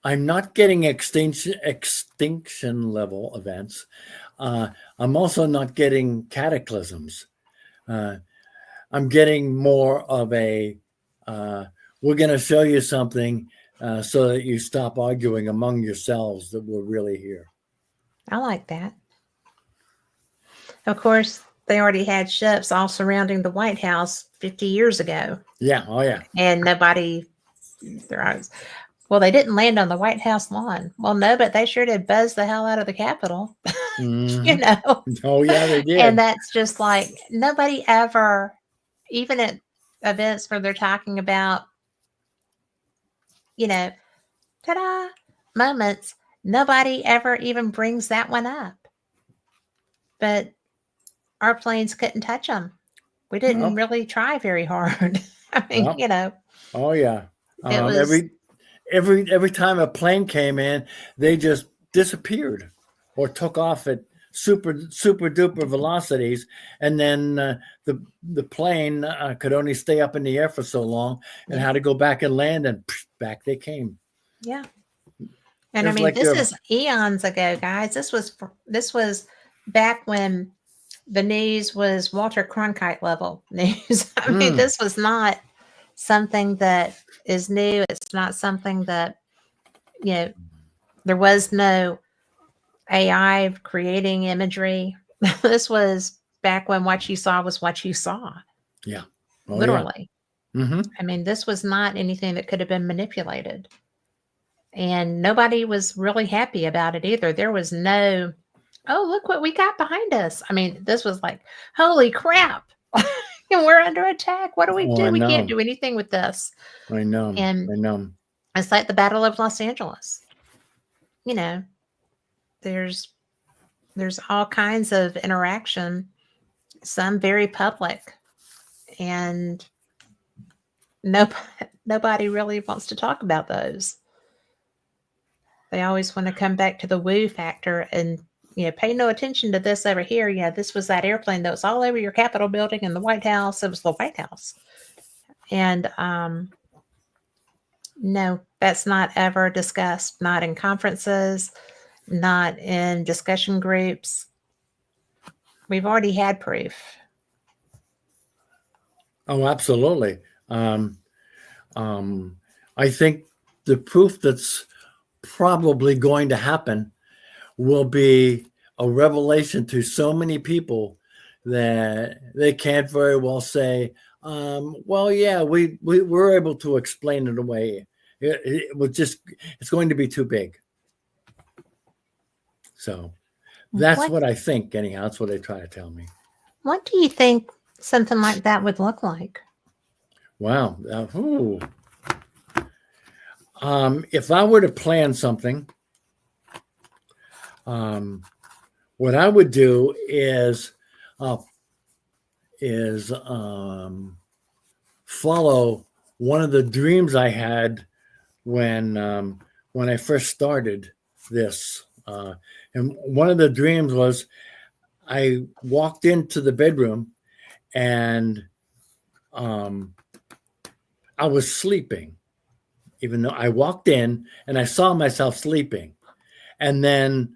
I'm not getting extinction level events. I'm also not getting cataclysms. Uh, I'm getting more of a we're going to show you something so that you stop arguing among yourselves that we're really here. I like that. Of course, they already had ships all surrounding the White House 50 years ago. Yeah. Oh, yeah. And nobody, their eyes. Well, they didn't land on the White House lawn. Well, no, but they sure did buzz the hell out of the Capitol, you Mm-hmm. know. Oh, yeah, they And did. that's just like nobody ever, even at events where they're talking about, you know, ta-da moments, nobody ever even brings that one up. But our planes couldn't touch them. We didn't Well, really try very hard. I mean, well, you know, oh, yeah. it was, Every time a plane came in, they just disappeared or took off at super duper velocities, and then the plane could only stay up in the air for so long and yeah, had to go back and land, and back they came. yeah. And I It's mean, like this they're is eons ago, guys. This was back when the news was Walter Cronkite level news. I mean, mm, this was not something that is new. It's not something that, you know, there was no AI creating imagery. This was back when what you saw was what you saw, yeah, oh yeah, literally. mm-hmm. I mean, this was not anything that could have been manipulated. And nobody was really happy about it either. There was no, oh, look what we got behind us. I mean, this was like, holy crap. And we're under attack. What do we Oh, do? We can't do anything with this. I know, And I know. it's like the Battle of Los Angeles. You know, there's all kinds of interaction, some very public, and nobody nobody really wants to talk about those. They always want to come back to the woo factor and, you know, pay no attention to this over here. Yeah, this was that airplane that was all over your Capitol building and the White House. It was the White House. And no, that's not ever discussed, not in conferences, not in discussion groups. We've already had proof. Oh, absolutely. I think the proof that's probably going to happen will be a revelation to so many people that they can't very well say, well, yeah, we were able to explain it away. It was just, it's going to be too big. So that's What what I think, anyhow. That's what they try to tell me. what do you think something like that would look like? Wow. If I were to plan something, what I would do is uh, follow one of the dreams I had when I first started this. And one of the dreams was I walked into the bedroom and I was sleeping, even though I walked in and I saw myself sleeping. And then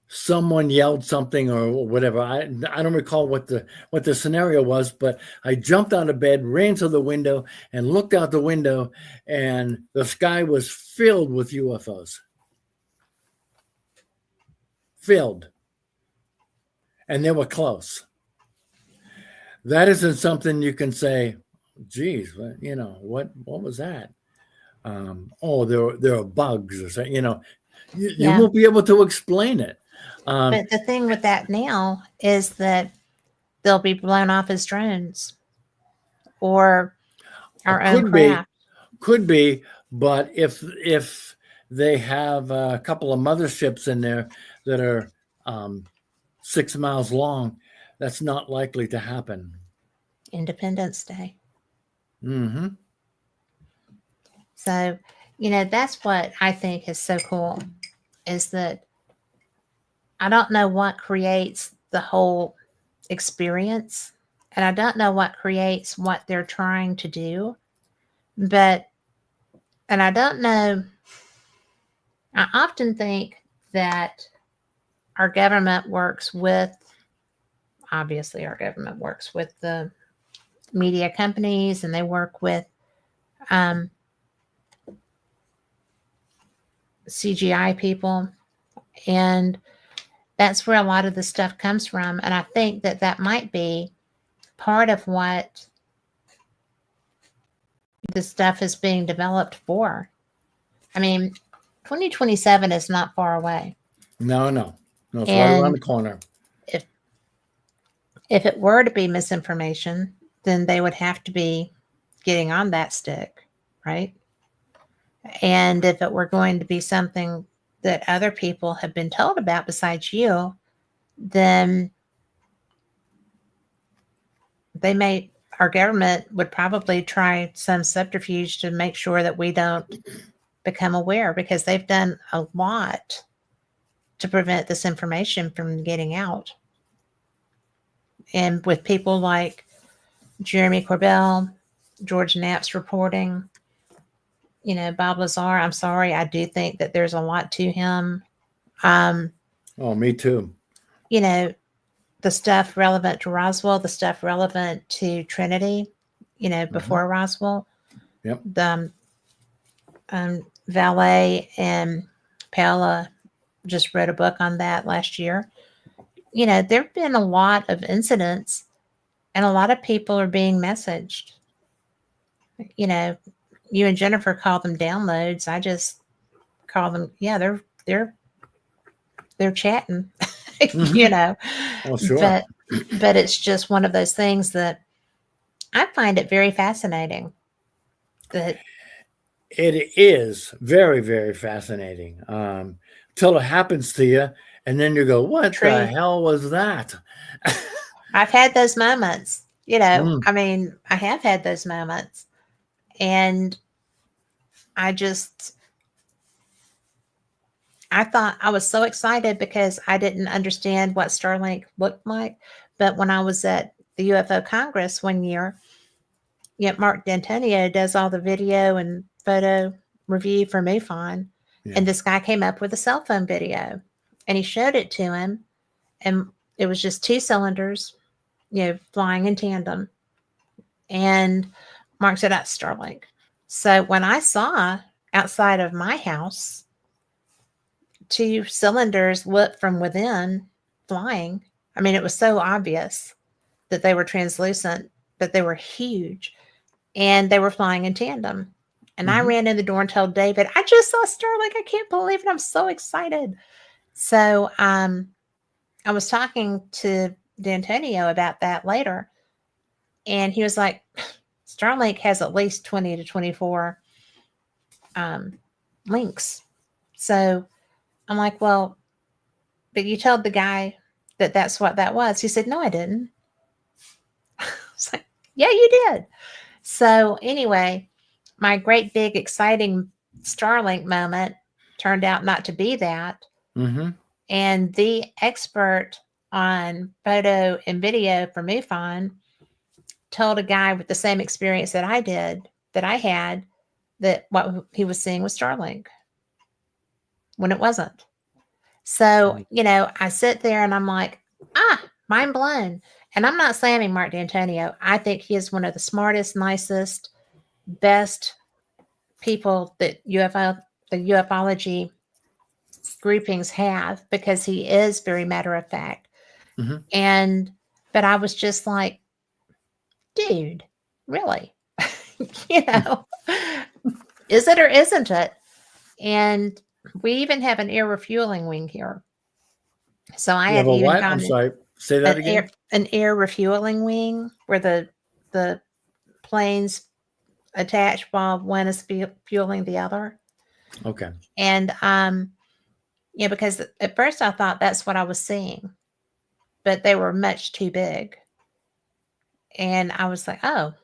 someone yelled something or whatever. I don't recall what the scenario was, but I jumped out of bed, ran to the window, and looked out the window, and the sky was filled with UFOs. Filled. And they were close. That isn't something you can say, geez, what was that? Oh, there are bugs or something, you Yeah. won't be able to explain it. But the thing with that now is that they'll be blown off as drones or our own Could be, craft. but if they have a couple of motherships in there that are 6 miles long, that's not likely to happen. Independence Day. Mm-hmm. So, that's what I think is so cool is that I don't know what creates the whole experience, and I don't know what creates what they're trying to do, but, and I don't know, I often think that our government works with, obviously, our government works with the media companies and they work with um, CGI people. And that's where a lot of the stuff comes from. And I think that that might be part of what the stuff is being developed for. I mean, 2027 is not far away. No, it's right around the And corner. if if it were to be misinformation, then they would have to be getting on that stick, right? And if it were going to be something that other people have been told about besides you, then our government would probably try some subterfuge to make sure that we don't become aware because they've done a lot to prevent this information from getting out. And with people like Jeremy Corbell, George Knapp's reporting, Bob Lazar, I'm sorry, I do think that there's a lot to him. Oh, me too. You know, the stuff relevant to Roswell, the stuff relevant to Trinity, before Roswell, Yep. the Valet and Paola just wrote a book on that last year. There have been a lot of incidents and a lot of people are being messaged. You and Jennifer call them downloads. I just call them, yeah, they're chatting, Oh, sure. but it's just one of those things that I find it very fascinating that It is very, very fascinating till it happens to you, and then you go, "What the true. hell was that?" I've had those moments, Mm. I mean, I have had those moments and I thought I was so excited because I didn't understand what Starlink looked like. But when I was at the UFO Congress one year, Mark D'Antonio does all the video and photo review for MUFON. Yeah. And this guy came up with a cell phone video and he showed it to him. And it was just two cylinders, flying in tandem. And Mark said, that's Starlink. So when I saw outside of my house two cylinders lit from within flying, I mean, it was so obvious that they were translucent, but they were huge and they were flying in tandem. And I ran in the door and told David, I just saw Starlink. I can't believe it. I'm so excited. So I was talking to D'Antonio about that later. And he was like, Starlink has at least 20 to 24 links. So I'm like, well, but you told the guy that that's what that was. He said, no, I didn't. I was like, yeah, you did. So anyway, my great big exciting Starlink moment turned out not to be that. Mm-hmm. And the expert on photo and video for MUFON told a guy with the same experience that I did, that I had, that what he was seeing was Starlink when it wasn't. So, I sit there and I'm like, mind blown. And I'm not slamming Mark D'Antonio. I think he is one of the smartest, nicest, best people that the ufology groupings have because he is very matter of fact. Mm-hmm. But I was just like, dude, really? You know, is it or isn't it? And we even have an air refueling wing here. So I You have had a even what? I'm gone sorry. Say that again. an air refueling wing where the planes attach while one is fueling the other. Okay. And yeah, because at first I thought that's what I was seeing, but they were much too big. And I was like, oh,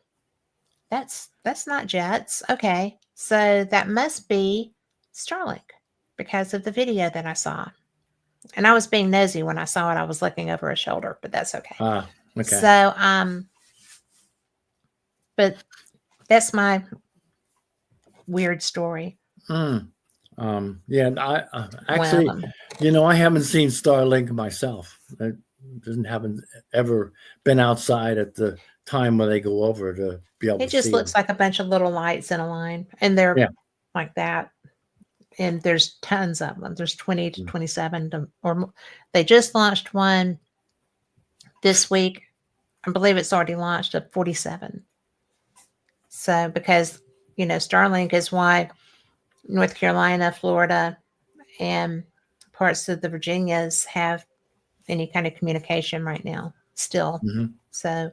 that's not jets. Okay. So that must be Starlink because of the video that I saw. And I was being nosy when I saw it. I was looking over his shoulder, but that's okay. Okay. So but that's my weird story. Yeah, I actually, Well, I haven't seen Starlink myself. I haven't ever been outside at the time when they go over to be able it to just see looks them. like a bunch of little lights in a line, and they're Yeah. like that. And there's tons of them. There's 20 to Mm. 27 or more. They just launched one this week. I believe it's already launched at 47. So because Starlink is why North Carolina, Florida, and parts of the Virginias have any kind of communication right now still. Mm-hmm. So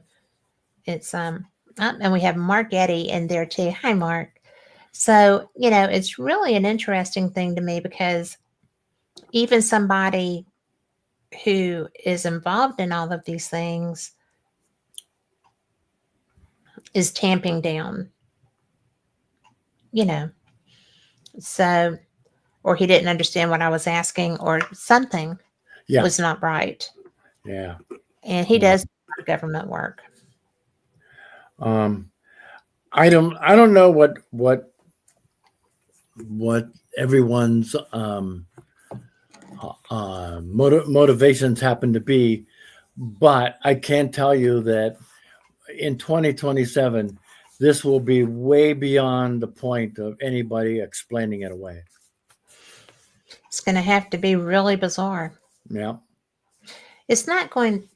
it's and we have Mark Eddy in there too. Hi, Mark. So it's really an interesting thing to me because even somebody who is involved in all of these things is tamping down, you know. So, or he didn't understand what I was asking, or something Yeah. was not right. Yeah. And he does government work. I don't know what everyone's motivations happen to be, but I can tell you that in 2027, this will be way beyond the point of anybody explaining it away. It's going to have to be really bizarre. Yeah. It's not going.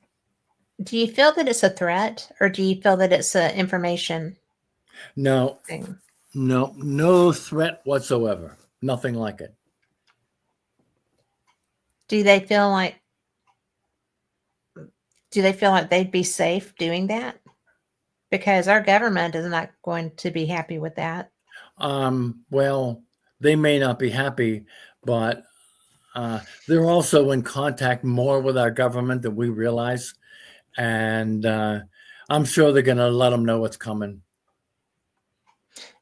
Do you feel that it's a threat, or do you feel that it's an information No, thing? no threat whatsoever. Nothing like it. Do they feel like? Do they feel like they'd be safe doing that? Because our government is not going to be happy with that. Well, they may not be happy, but they're also in contact more with our government than we realize. And I'm sure they're going to let them know what's coming.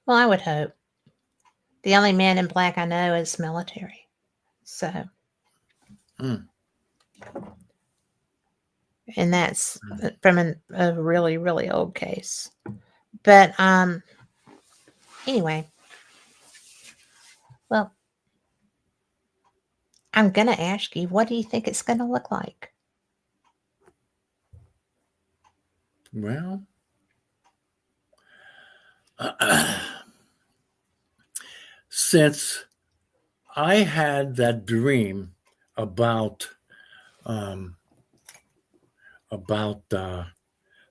Well, I would hope. The only man in black I know is military. So, and that's from a really, really old case. But anyway, well, I'm going to ask you, what do you think it's going to look like? Well, since I had that dream about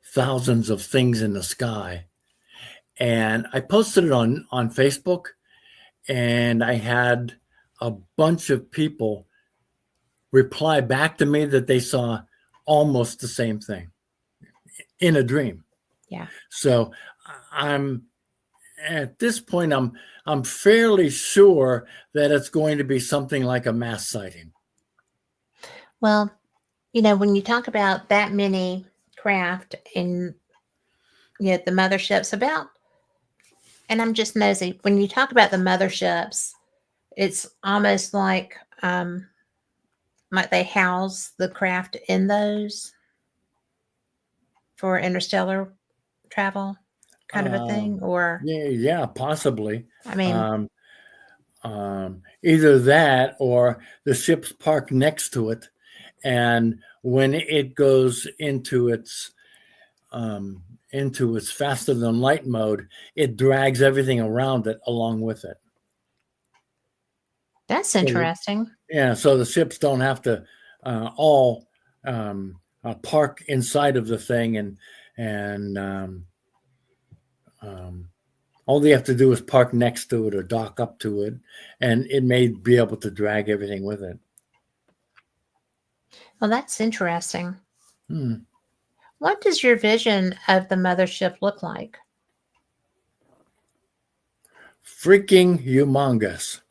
thousands of things in the sky, and I posted it on Facebook, and I had a bunch of people reply back to me that they saw almost the same thing in a dream. Yeah. So I'm at this point, I'm fairly sure that it's going to be something like a mass sighting. Well, when you talk about that many craft and the motherships and I'm just nosy, when you talk about the motherships, it's almost like might they house the craft in those for interstellar travel kind of a thing? Or Yeah, possibly. I mean, Either that or the ship's parked next to it, and when it goes into its faster than light mode, it drags everything around it along with it. that's interesting. So the ships don't have to all park inside of the thing and all they have to do is park next to it or dock up to it, and it may be able to drag everything with it. Well, that's interesting. Hmm. What does your vision of the mothership look like? Freaking humongous.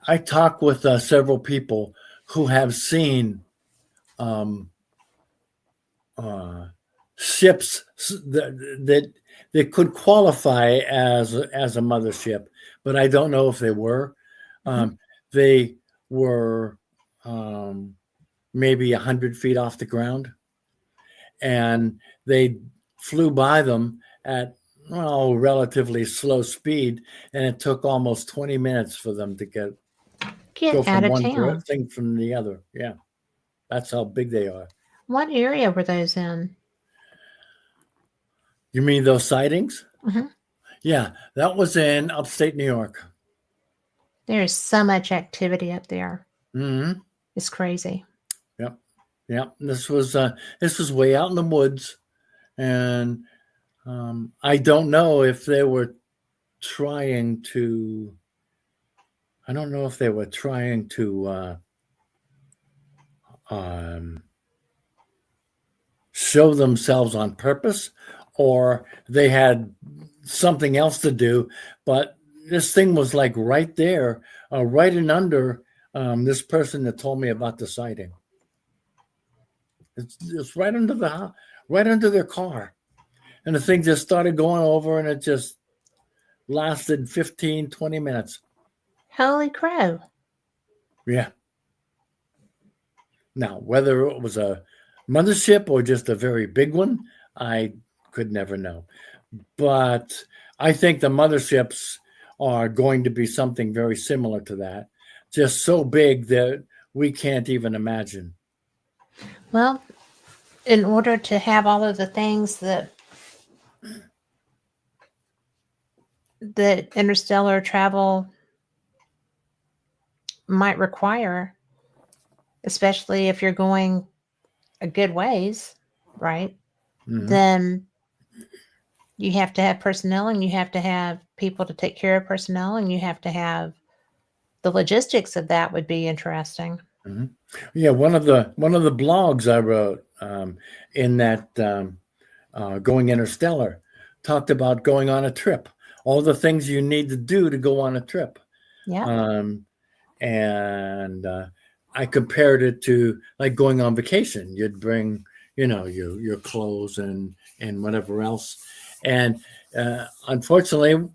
I talk with several people who have seen ships that could qualify as a mothership, but I don't know if they were. Mhm. They were maybe 100 feet off the ground, and they flew by them at relatively slow speed, and it took almost 20 minutes for them to go Get out from of one town. thing from the other. Yeah, that's how big they are. What area were those in? You mean those sightings? Mhm. Yeah, that was in upstate New York. There is so much activity up there. Mm-hmm. It's crazy. Yep, yep. This was way out in the woods, and I don't know if they were trying to. I don't know if they were trying to show themselves on purpose, or they had something else to do. But this thing was like right there, right in under this person that told me about the sighting. It's right under right under their car, and the thing just started going over, and it just lasted 15, 20 minutes. Holy crow. Yeah. Now, whether it was a mothership or just a very big one, I could never know. But I think the motherships are going to be something very similar to that, just so big that we can't even imagine. Well, in order to have all of the things that interstellar travel might require, especially if you're going a good ways, right? Mm-hmm. Then you have to have personnel and you have to have people to take care of personnel and you have to have the logistics of that would be interesting. Mm-hmm. Yeah, one of the blogs I wrote in that Going Interstellar talked about going on a trip, all the things you need to do to go on a trip. Yeah. And I compared it to like going on vacation. You'd bring, your clothes and whatever else. And unfortunately,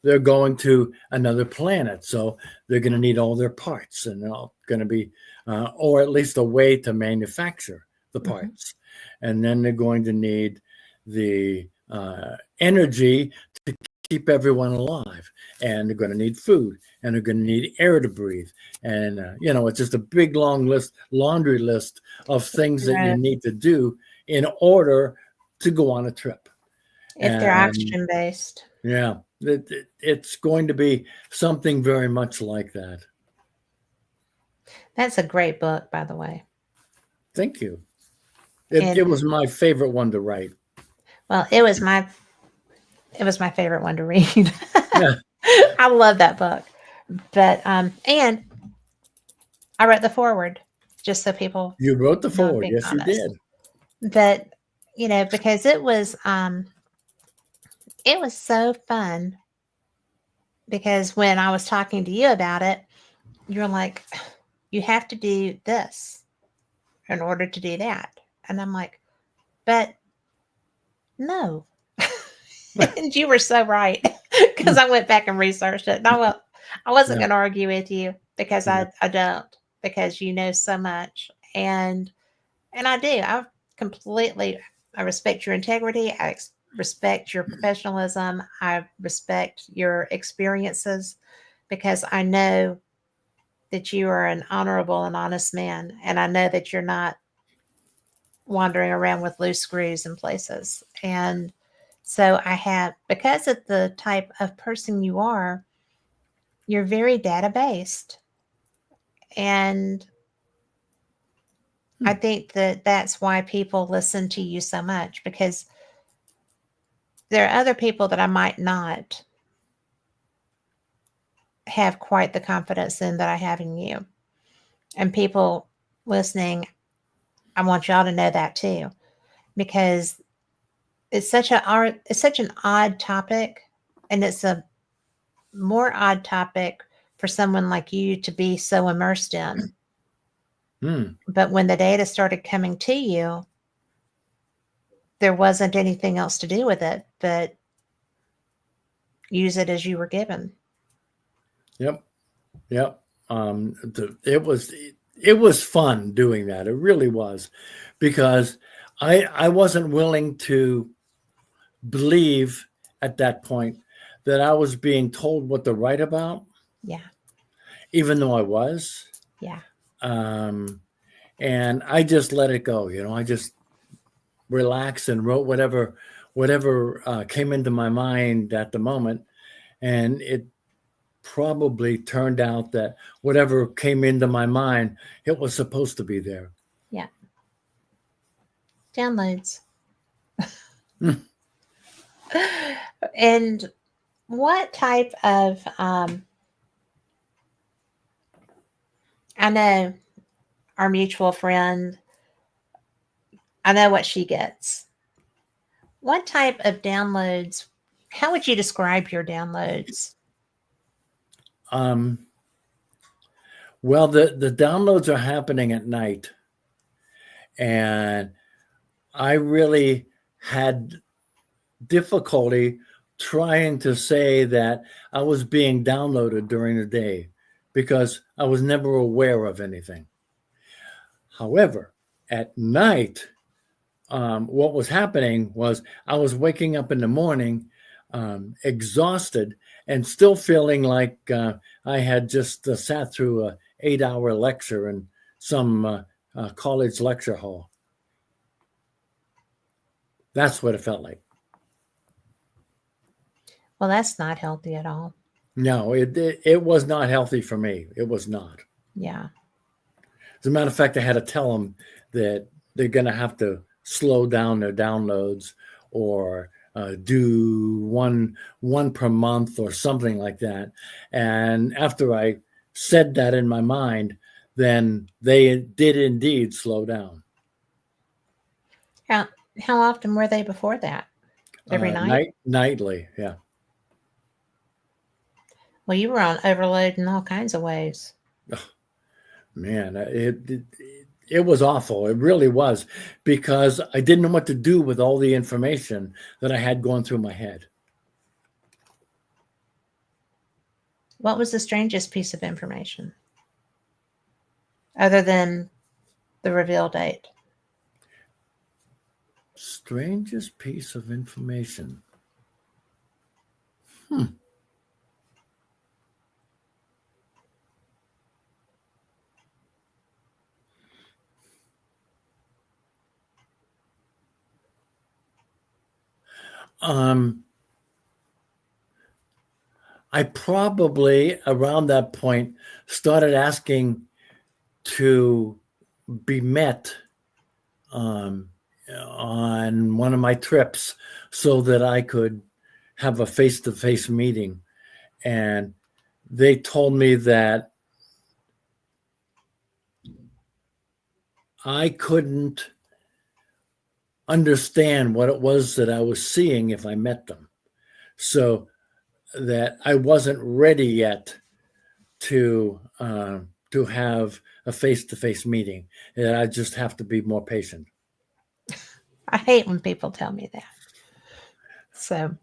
they're going to another planet, so they're going to need all their parts, and they're all going to be, or at least a way to manufacture the parts. And then they're going to need the energy to keep everyone alive, and they're going to need food, and they're going to need air to breathe, and it's just a big long laundry list of things that you Right. need to do in order to go on a trip. If they're And oxygen based. yeah, it's going to be something very much like that. That's a great book, by the way. Thank you. And It was my favorite one to write. well, it was my favorite one to read. Yeah, I love that book. But and I wrote the foreword just so people you wrote the know I'm forward. being Yes, you honest. did. But because it was so fun, because when I was talking to you about it, you're like, you have to do this in order to do that. And I'm like, but no. And you were so right, because I went back and researched it. I wasn't Yeah, going to argue with you because yeah. I don't, because you know so much. And I do. I respect your integrity. Respect your professionalism. I respect your experiences, because I know that you are an honorable and honest man. And I know that you're not wandering around with loose screws in places. And so because of the type of person you are, you're very data based. And I think that that's why people listen to you so much, because there are other people that I might not have quite the confidence in that I have in you. And people listening, I want y'all to know that too, because it's such an odd topic, and it's a more odd topic for someone like you to be so immersed in. But when the data started coming to you, there wasn't anything else to do with it but use it as you were given. Yep. It was fun doing that. It really was, because I wasn't willing to believe at that point that I was being told what to write about. Yeah. Even though I was. Yeah. And I just let it go. I just relaxed and wrote whatever came into my mind at the moment. And it probably turned out that whatever came into my mind, it was supposed to be there. Yeah. Downloads. And what type of I know our mutual friend, I know what she gets. What type of downloads, how would you describe your downloads? Well, the downloads are happening at night. And I really had difficulty trying to say that I was being downloaded during the day, because I was never aware of anything. However, at night, what was happening was I was waking up in the morning exhausted and still feeling like I had just sat through an 8-hour lecture in some college lecture hall. That's what it felt like. Well, that's not healthy at all. No, it was not healthy for me. It was not. Yeah. As a matter of fact, I had to tell them that they're going to have to slow down their downloads, or do one per month or something like that. And after I said that in my mind, then they did indeed slow down. How often were they before that? Every night? Nightly, yeah. Well, you were on overload in all kinds of ways. Oh, man, it was awful. It really was, because I didn't know what to do with all the information that I had going through my head. What was the strangest piece of information, other than the reveal date? Strangest piece of information. I probably around that point started asking to be met on one of my trips so that I could have a face-to-face meeting. And they told me that I couldn't understand what it was that I was seeing if I met them. So that I wasn't ready yet to have a face-to-face meeting. And I just have to be more patient. I hate when people tell me that. So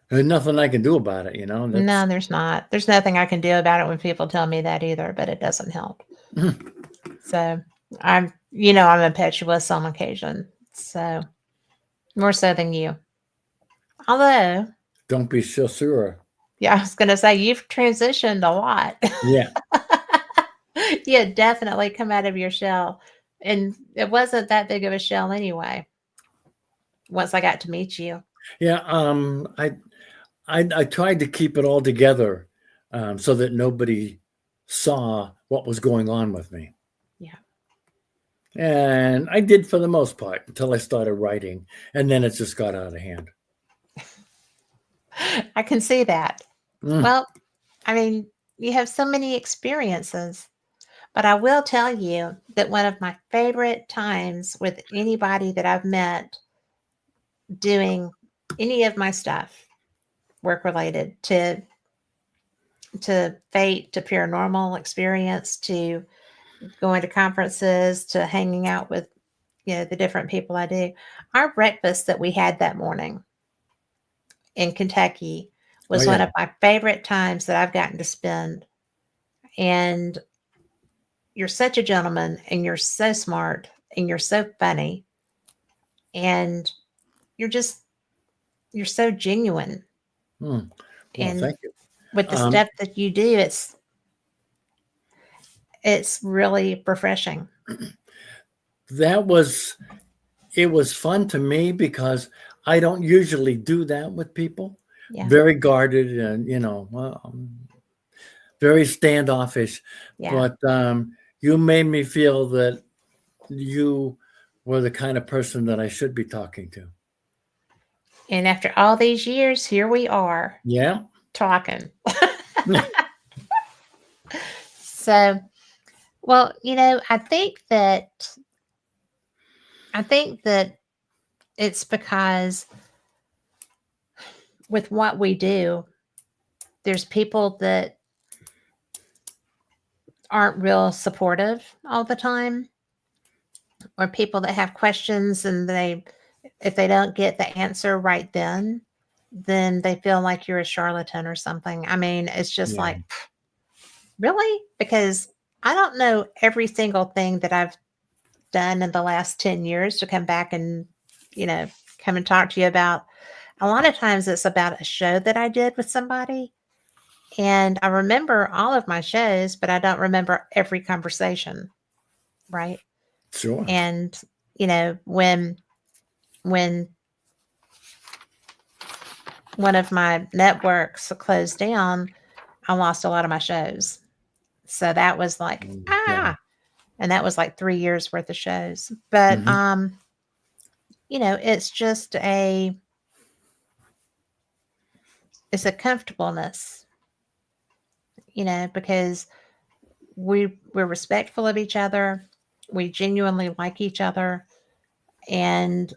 there's nothing I can do about it, No, there's not. There's nothing I can do about it when people tell me that either, but it doesn't help. So I'm impetuous on occasion. So more so than you. Although, don't be so sure. Yeah, I was going to say, you've transitioned a lot. Yeah. You definitely come out of your shell. And it wasn't that big of a shell anyway, once I got to meet you. Yeah. I tried to keep it all together so that nobody saw what was going on with me. Yeah. And I did for the most part until I started writing, and then it just got out of hand. I can see that. Mm. Well, I mean, you have so many experiences, but I will tell you that one of my favorite times with anybody that I've met doing any of my stuff, work related to fate, to paranormal experience, to going to conferences, to hanging out with the different people I do. Our breakfast that we had that morning in Kentucky Oh was yeah. one of my favorite times that I've gotten to spend. And you're such a gentleman, and you're so smart, and you're so funny, and you're just you're so genuine. Mm. Well, And thank you. with the Um, stuff that you do, it's really refreshing. that was it was fun to me because I don't usually do that with people. Yeah. Very guarded and very standoffish. Yeah. But you made me feel that you were the kind of person that I should be talking to. And after all these years, here we are Yeah. talking. So, well, I think that it's because with what we do, there's people that aren't real supportive all the time, or people that have questions, and if they don't get the answer right then they feel like you're a charlatan or something. I mean, it's just Yeah. like, really? Because I don't know every single thing that I've done in the last 10 years to come back and, you know, come and talk to you about. A lot of times it's about a show that I did with somebody. And I remember all of my shows, but I don't remember every conversation. Right. Sure. And, when one of my networks closed down, I lost a lot of my shows. So that was like, Yeah. and that was like 3 years worth of shows. But Hmm. it's just it's a comfortableness, because we're respectful of each other. We genuinely like each other, and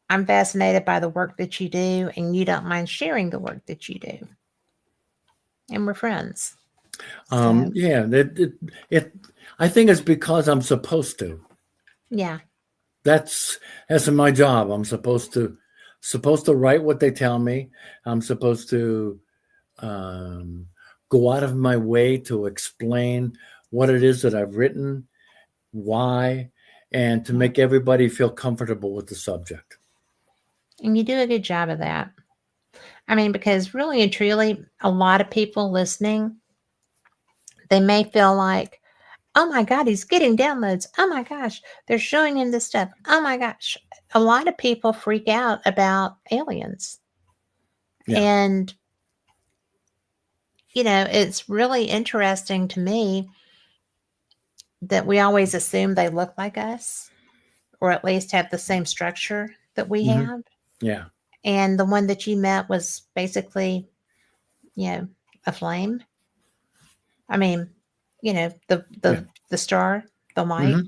I'm fascinated by the work that you do, and you don't mind sharing the work that you do. And we're friends. So, Yeah. I think it's because I'm supposed to. yeah. That's my job. I'm supposed to write what they tell me. I'm supposed to um, go out of my way to explain what it is that I've written, why, and to Yeah. make everybody feel comfortable with the subject. And you do a good job of that. I mean, because really and truly, a lot of people listening, they may feel like, oh my God, he's getting downloads. Oh my gosh, they're showing him this stuff. Oh my gosh. A lot of people freak out about aliens. Yeah. And, it's really interesting to me that we always assume they look like us, or at least have the same structure that we Hmm. have. Yeah. And the one that you met was basically, a flame. I mean, the Yeah. the star, the light. Hmm.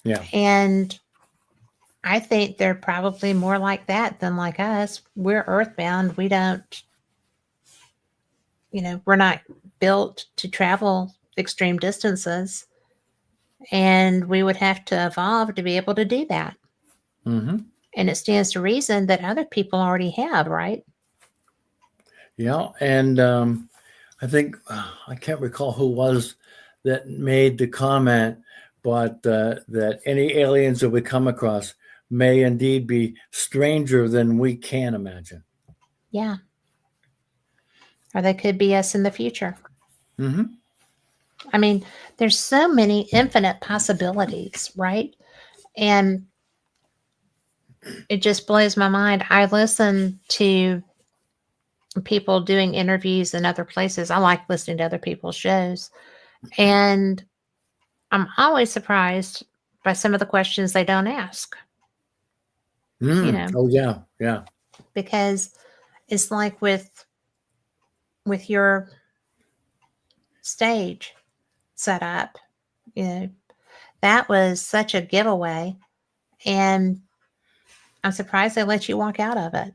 Yeah. And I think they're probably more like that than like us. We're earthbound. We don't, we're not built to travel extreme distances. And we would have to evolve to be able to do that. Hmm. And it stands to reason that other people already have, right? Yeah. And I think I can't recall who was that made the comment, but that any aliens that we come across may indeed be stranger than we can imagine. Yeah. Or they could be us in the future. Hmm. I mean, there's so many infinite possibilities, right? And it just blows my mind. I listen to people doing interviews in other places. I like listening to other people's shows. And I'm always surprised by some of the questions they don't ask, Oh yeah, yeah. because it's like with your stage set up, that was such a giveaway, and I'm surprised they let you walk out of it.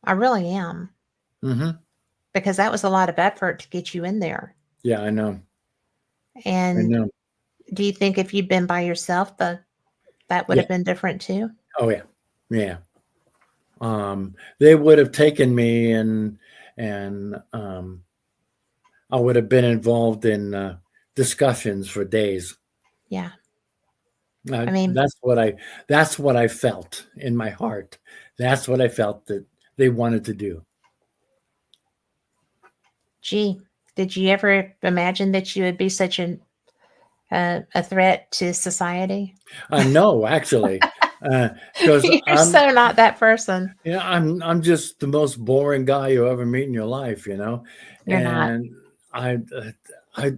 I really am, Mm-hmm. because that was a lot of effort to get you in there. Yeah, I know. I And know. do you think if you'd been by yourself, that would Yeah. have been different too? Oh yeah. Yeah. They would have taken me and I would have been involved in discussions for days. Yeah. I mean, That's what I felt in my heart. That's what I felt that they wanted to do. gee, did you ever imagine that you would be such a threat to society? No, actually, because You're so not that person. I'm just the most boring guy you ever meet in your life, You're not. and I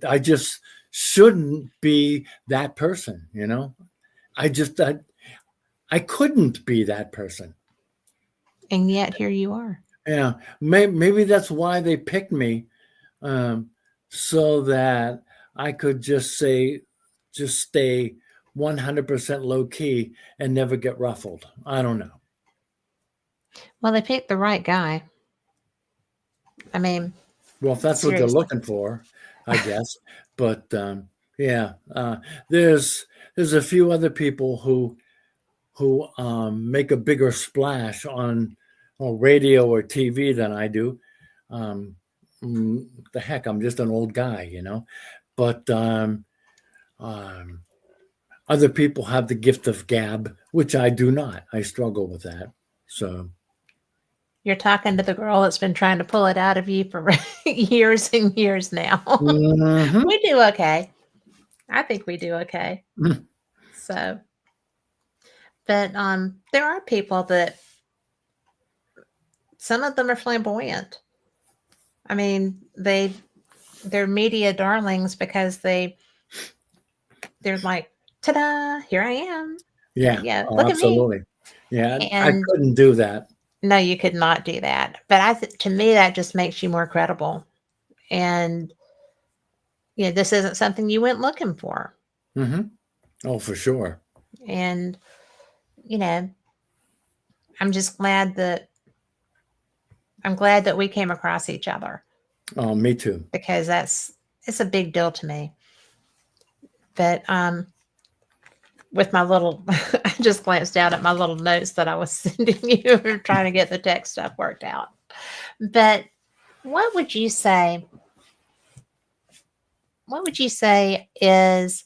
I just shouldn't be that person. I just I couldn't be that person. And yet here you are. Yeah, maybe that's why they picked me, um, so that I could just stay 100% low key and never get ruffled. I don't know. Well, they picked the right guy. I mean, Well, if that's what they're seriously. looking for, I guess. But yeah, there's a few other people who make a bigger splash on radio or TV than I do. Um, the heck, I'm just an old guy. But um, other people have the gift of gab, which I do not. I struggle with that. So, You're talking to the girl that's been trying to pull it out of you for years and years now. mhm. We do okay. I think we do okay. So, but there are people that some of them are flamboyant. I mean, they're media darlings because they're like, ta-da, here I am. Yeah. Yeah, Oh, look at me. absolutely. Yeah, I And couldn't do that. no, you could not do that. But to me, that just makes you more credible. And this isn't something you went looking for. Hmm. Oh, for sure. And you know, I'm just glad that we came across each other, Oh, me too. because it's a big deal to me. But with my little, I just glanced down at my little notes that I was sending you, trying to get the tech stuff worked out. But what would you say? What would you say is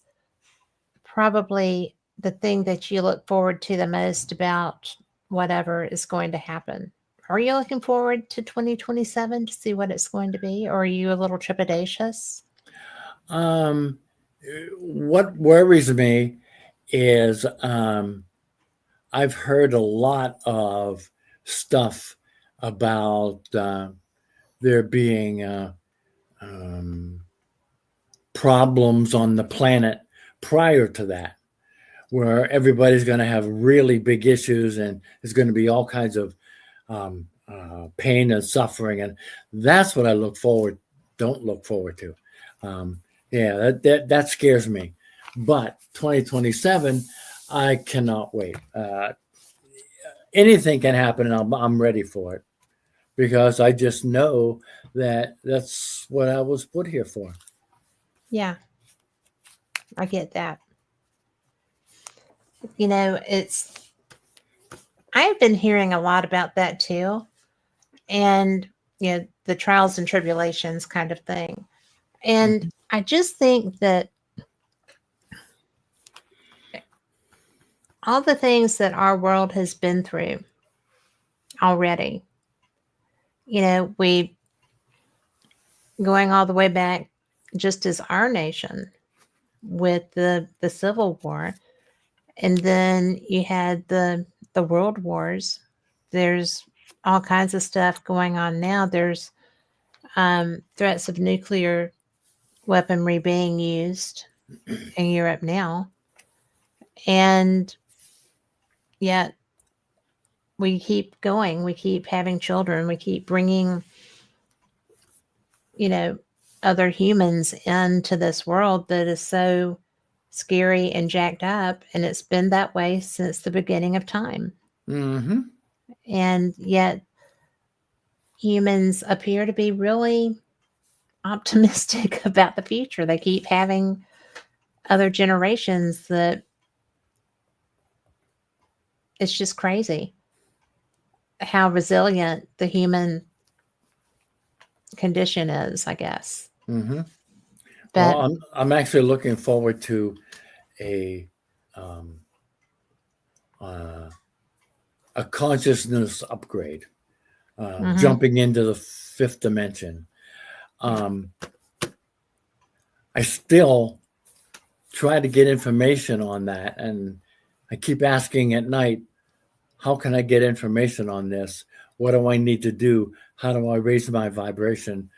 probably the thing that you look forward to the most about whatever is going to happen? Are you looking forward to 2027 to see what it's going to be, or are you a little trepidatious? Um, what worries me is I've heard a lot of stuff about there being um, problems on the planet prior to that, where everybody's going to have really big issues and there's going to be all kinds of pain and suffering. And that's what I don't look forward to. Yeah, that scares me. But 2027, I cannot wait. Anything can happen, and I'm ready for it, because I just know that that's what I was put here for. Yeah, I get that. I've been hearing a lot about that too. And, the trials and tribulations kind of thing. And Mhm. I just think that all the things that our world has been through already, we going all the way back just as our nation with the Civil War, and then you had the world wars. There's all kinds of stuff going on now. There's threats of nuclear weaponry being used in Europe now. And yet we keep going. We keep having children. We keep bringing, you know, other humans into this world that is so scary and jacked up. And it's been that way since the beginning of time. Mm-hmm. And yet humans appear to be really optimistic about the future. They keep having other generations that it's just crazy how resilient the human condition is, I guess. Mm-hmm. But Well, I'm actually looking forward to a um, uh, a consciousness upgrade, mhm, jumping into the fifth dimension. Um, I still try to get information on that, and I keep asking at night, how can I get information on this? What do I need to do? How do I raise my vibration?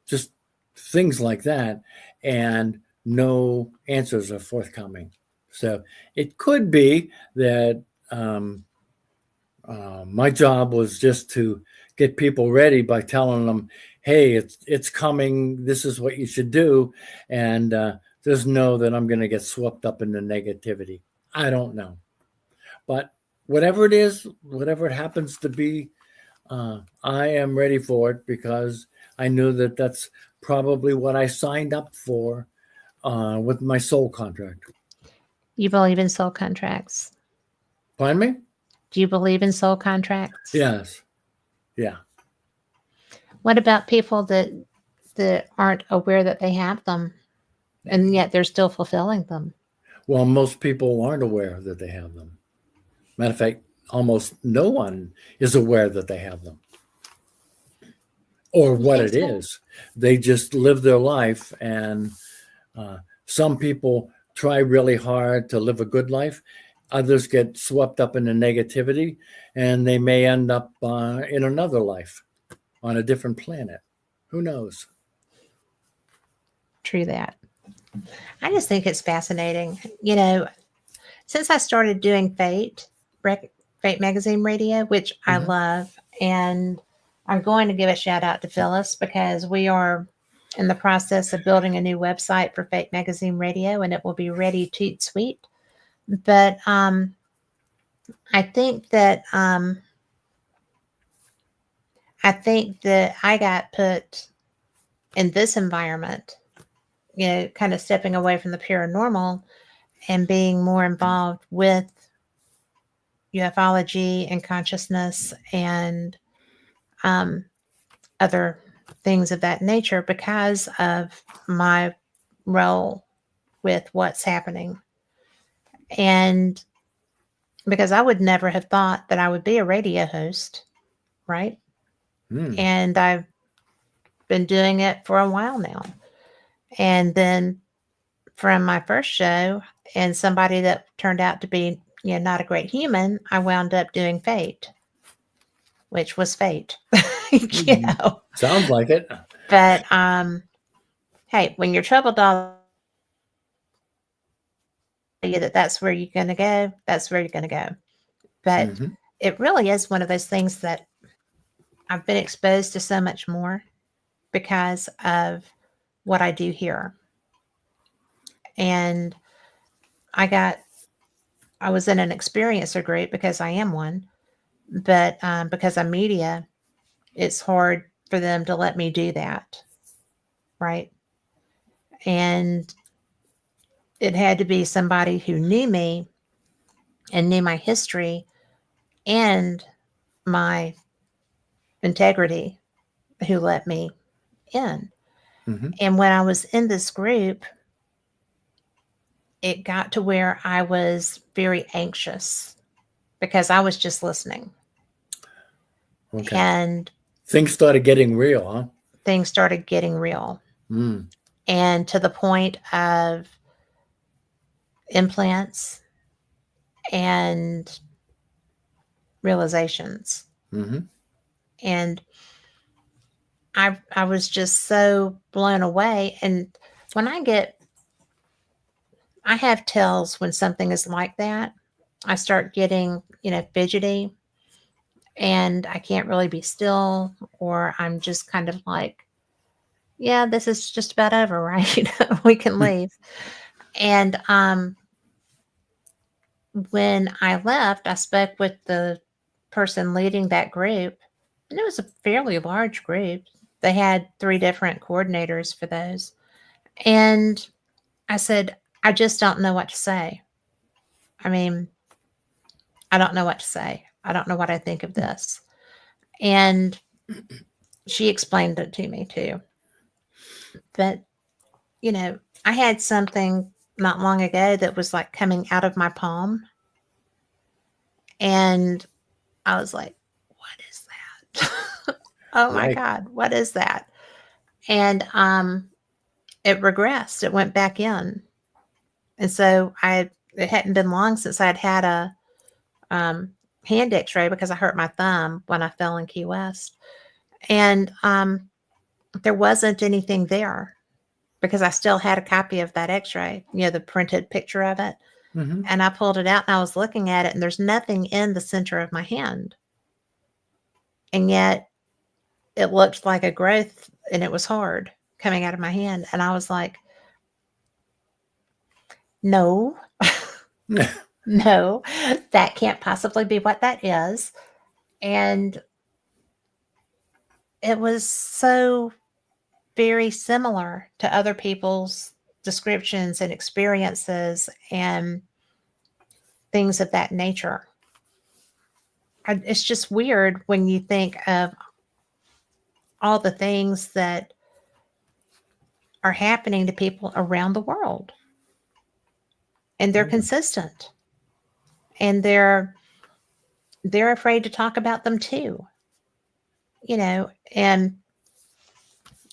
Just things like that. And no answers are forthcoming. So it could be that my job was just to get people ready by telling them, "Hey, it's coming. This is what you should do," and just know that I'm going to get swept up in the negativity. I don't know, but whatever it is, whatever it happens to be, I am ready for it because I knew that that's probably what I signed up for with my soul contract. you believe in soul contracts? Pardon me? Do you believe in soul contracts? Yes. Yeah. What about people that aren't aware that they have them and yet they're still fulfilling them? Well, most people aren't aware that they have them. Matter of fact, almost no one is aware that they have them or You what think it so? is. They just live their life, and some people try really hard to live a good life. Others get swept up in the negativity, and they may end up in another life on a different planet. Who knows? True that. I just think it's fascinating. You know, since I started doing Fate Magazine Radio, which I Mm-hmm. love, and I'm going to give a shout out to Phyllis because we are in the process of building a new website for Fate Magazine Radio, and it will be ready toot sweet. But I think that I got put in this environment, you know, kind of stepping away from the paranormal and being more involved with ufology and consciousness and um, other things of that nature because of my role with what's happening. And because I would never have thought that I would be a radio host, right? Mm. And I've been doing it for a while now. And then from my first show and somebody that turned out to be, you know, not a great human, I wound up doing Fate, which was fate. you know. Sounds like it. But hey, when you're troubled all you that that's where you're gonna go, that's where you're gonna go. But Mm-hmm. it really is one of those things that I've been exposed to so much more because of what I do here. And I got I was in an experiencer group because I am one, but because I'm media, it's hard for them to let me do that, right? And it had to be somebody who knew me and knew my history and my integrity who let me in. Mm-hmm. And when I was in this group, it got to where I was very anxious because I was just listening. Okay. And Things started getting real, huh? things started getting real. Mm. And to the point of implants and realizations. Mm-hmm. And I was just so blown away. And when I have tells when something is like that. I start getting, fidgety and I can't really be still, or I'm just kind of like, yeah, this is just about over, right? We can leave. And when I left, I spoke with the person leading that group, and it was a fairly large group. They had 3 different coordinators for those. And I said, I just don't know what to say. I mean, I don't know what to say. I don't know what I think of this. And she explained it to me too. But, I had something not long ago that was like coming out of my palm. And I was like, what is that? Oh my Right. God, what is that? And it regressed. It went back in. And so it hadn't been long since I'd had a hand x-ray because I hurt my thumb when I fell in Key West. And there wasn't anything there because I still had a copy of that x-ray, the printed picture of it. Mm-hmm. And I pulled it out and I was looking at it, and there's nothing in the center of my hand. And yet it looked like a growth, and it was hard coming out of my hand. And I was like, no, no, that can't possibly be what that is. And it was so very similar to other people's descriptions and experiences and things of that nature. It's just weird when you think of all the things that are happening to people around the world, and they're consistent, and they're afraid to talk about them too, and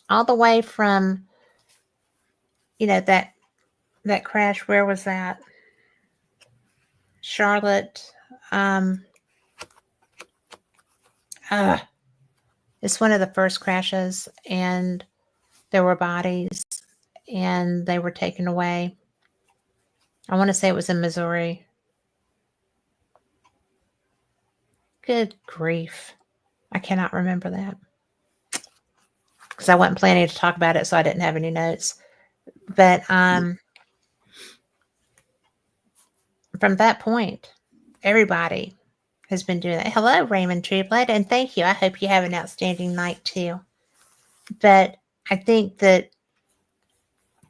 all the way from that crash. Where was that? Charlotte. It's one of the first crashes, and there were bodies, and they were taken away. I want to say it was in Missouri. Good grief. I cannot remember that because I wasn't planning to talk about it, so I didn't have any notes. But from that point, everybody has been doing that. Hello, Raymond Trueblood, and thank you. I hope you have an outstanding night too. But I think that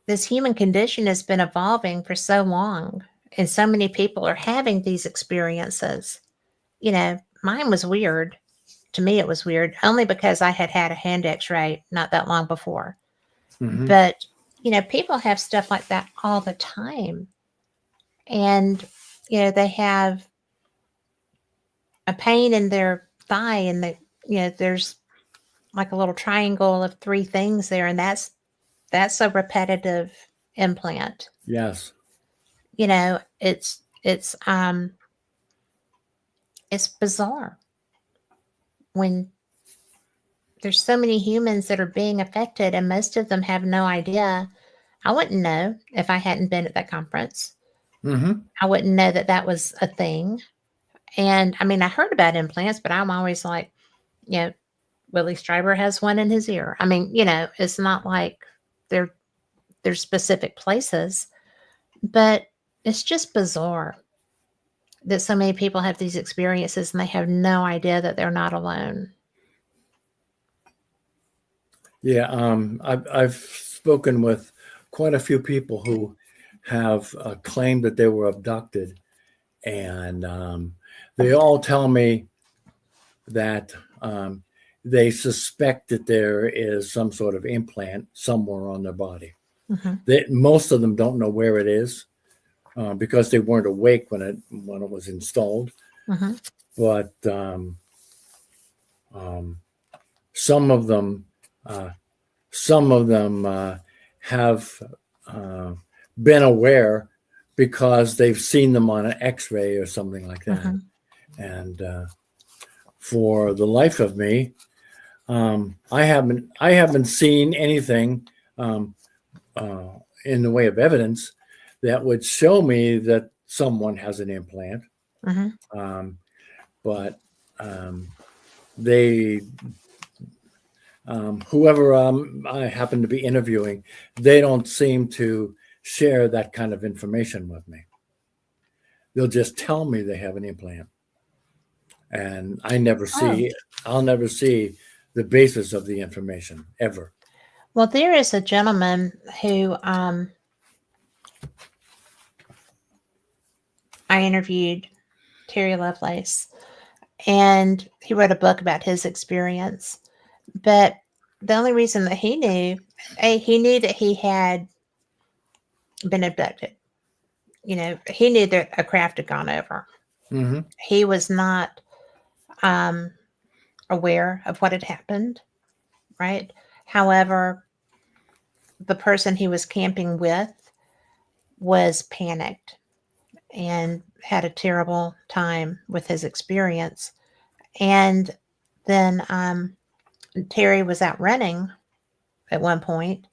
this human condition has been evolving for so long, and so many people are having these experiences. Mine was weird. To me, it was weird only because I had had a hand x-ray not that long before. Mm-hmm. But, people have stuff like that all the time. And, they have a pain in their thigh, and there's like a little triangle of 3 things there. And that's a repetitive implant. Yes. It's bizarre when there's so many humans that are being affected, and most of them have no idea. I wouldn't know if I hadn't been at that conference. Mm-hmm. I wouldn't know that that was a thing. And I mean, I heard about implants, but I'm always like, Willie Stryber has one in his ear. I mean, it's not like they're specific places, but it's just bizarre that so many people have these experiences and they have no idea that they're not alone. Yeah, I've spoken with quite a few people who have claimed that they were abducted, and they all tell me that they suspect that there is some sort of implant somewhere on their body. Mm-hmm. Most of them don't know where it is because they weren't awake when it was installed. Mm-hmm. But some of them have been aware because they've seen them on an X-ray or something like that. Mm-hmm. And for the life of me, I haven't seen anything in the way of evidence that would show me that someone has an implant. Mm-hmm. But they, whoever I happen to be interviewing, they don't seem to share that kind of information with me. They'll just tell me they have an implant, and I'll never see the basis of the information ever. Well, there is a gentleman who I interviewed, Terry Lovelace, and he wrote a book about his experience. But the only reason that he knew, he knew that he had been abducted. He knew that a craft had gone over. Mm-hmm. He was not aware of what had happened, right? However, the person he was camping with was panicked and had a terrible time with his experience. And then Terry was out running at one point,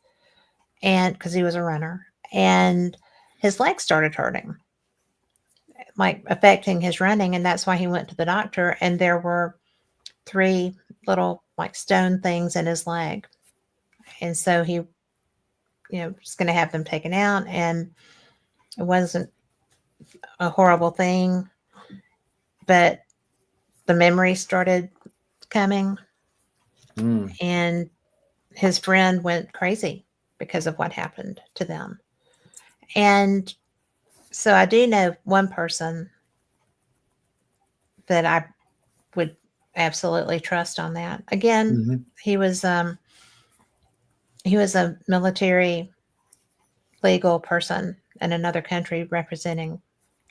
and because he was a runner, and his legs started hurting, like affecting his running, and that's why he went to the doctor. And there were 3 little like stone things in his leg, and so he, was going to have them taken out, and it wasn't a horrible thing, but the memory started coming, and his friend went crazy because of what happened to them. And so I do know one person that I would absolutely trust on that. Again, Mm-hmm. he was a military legal person in another country representing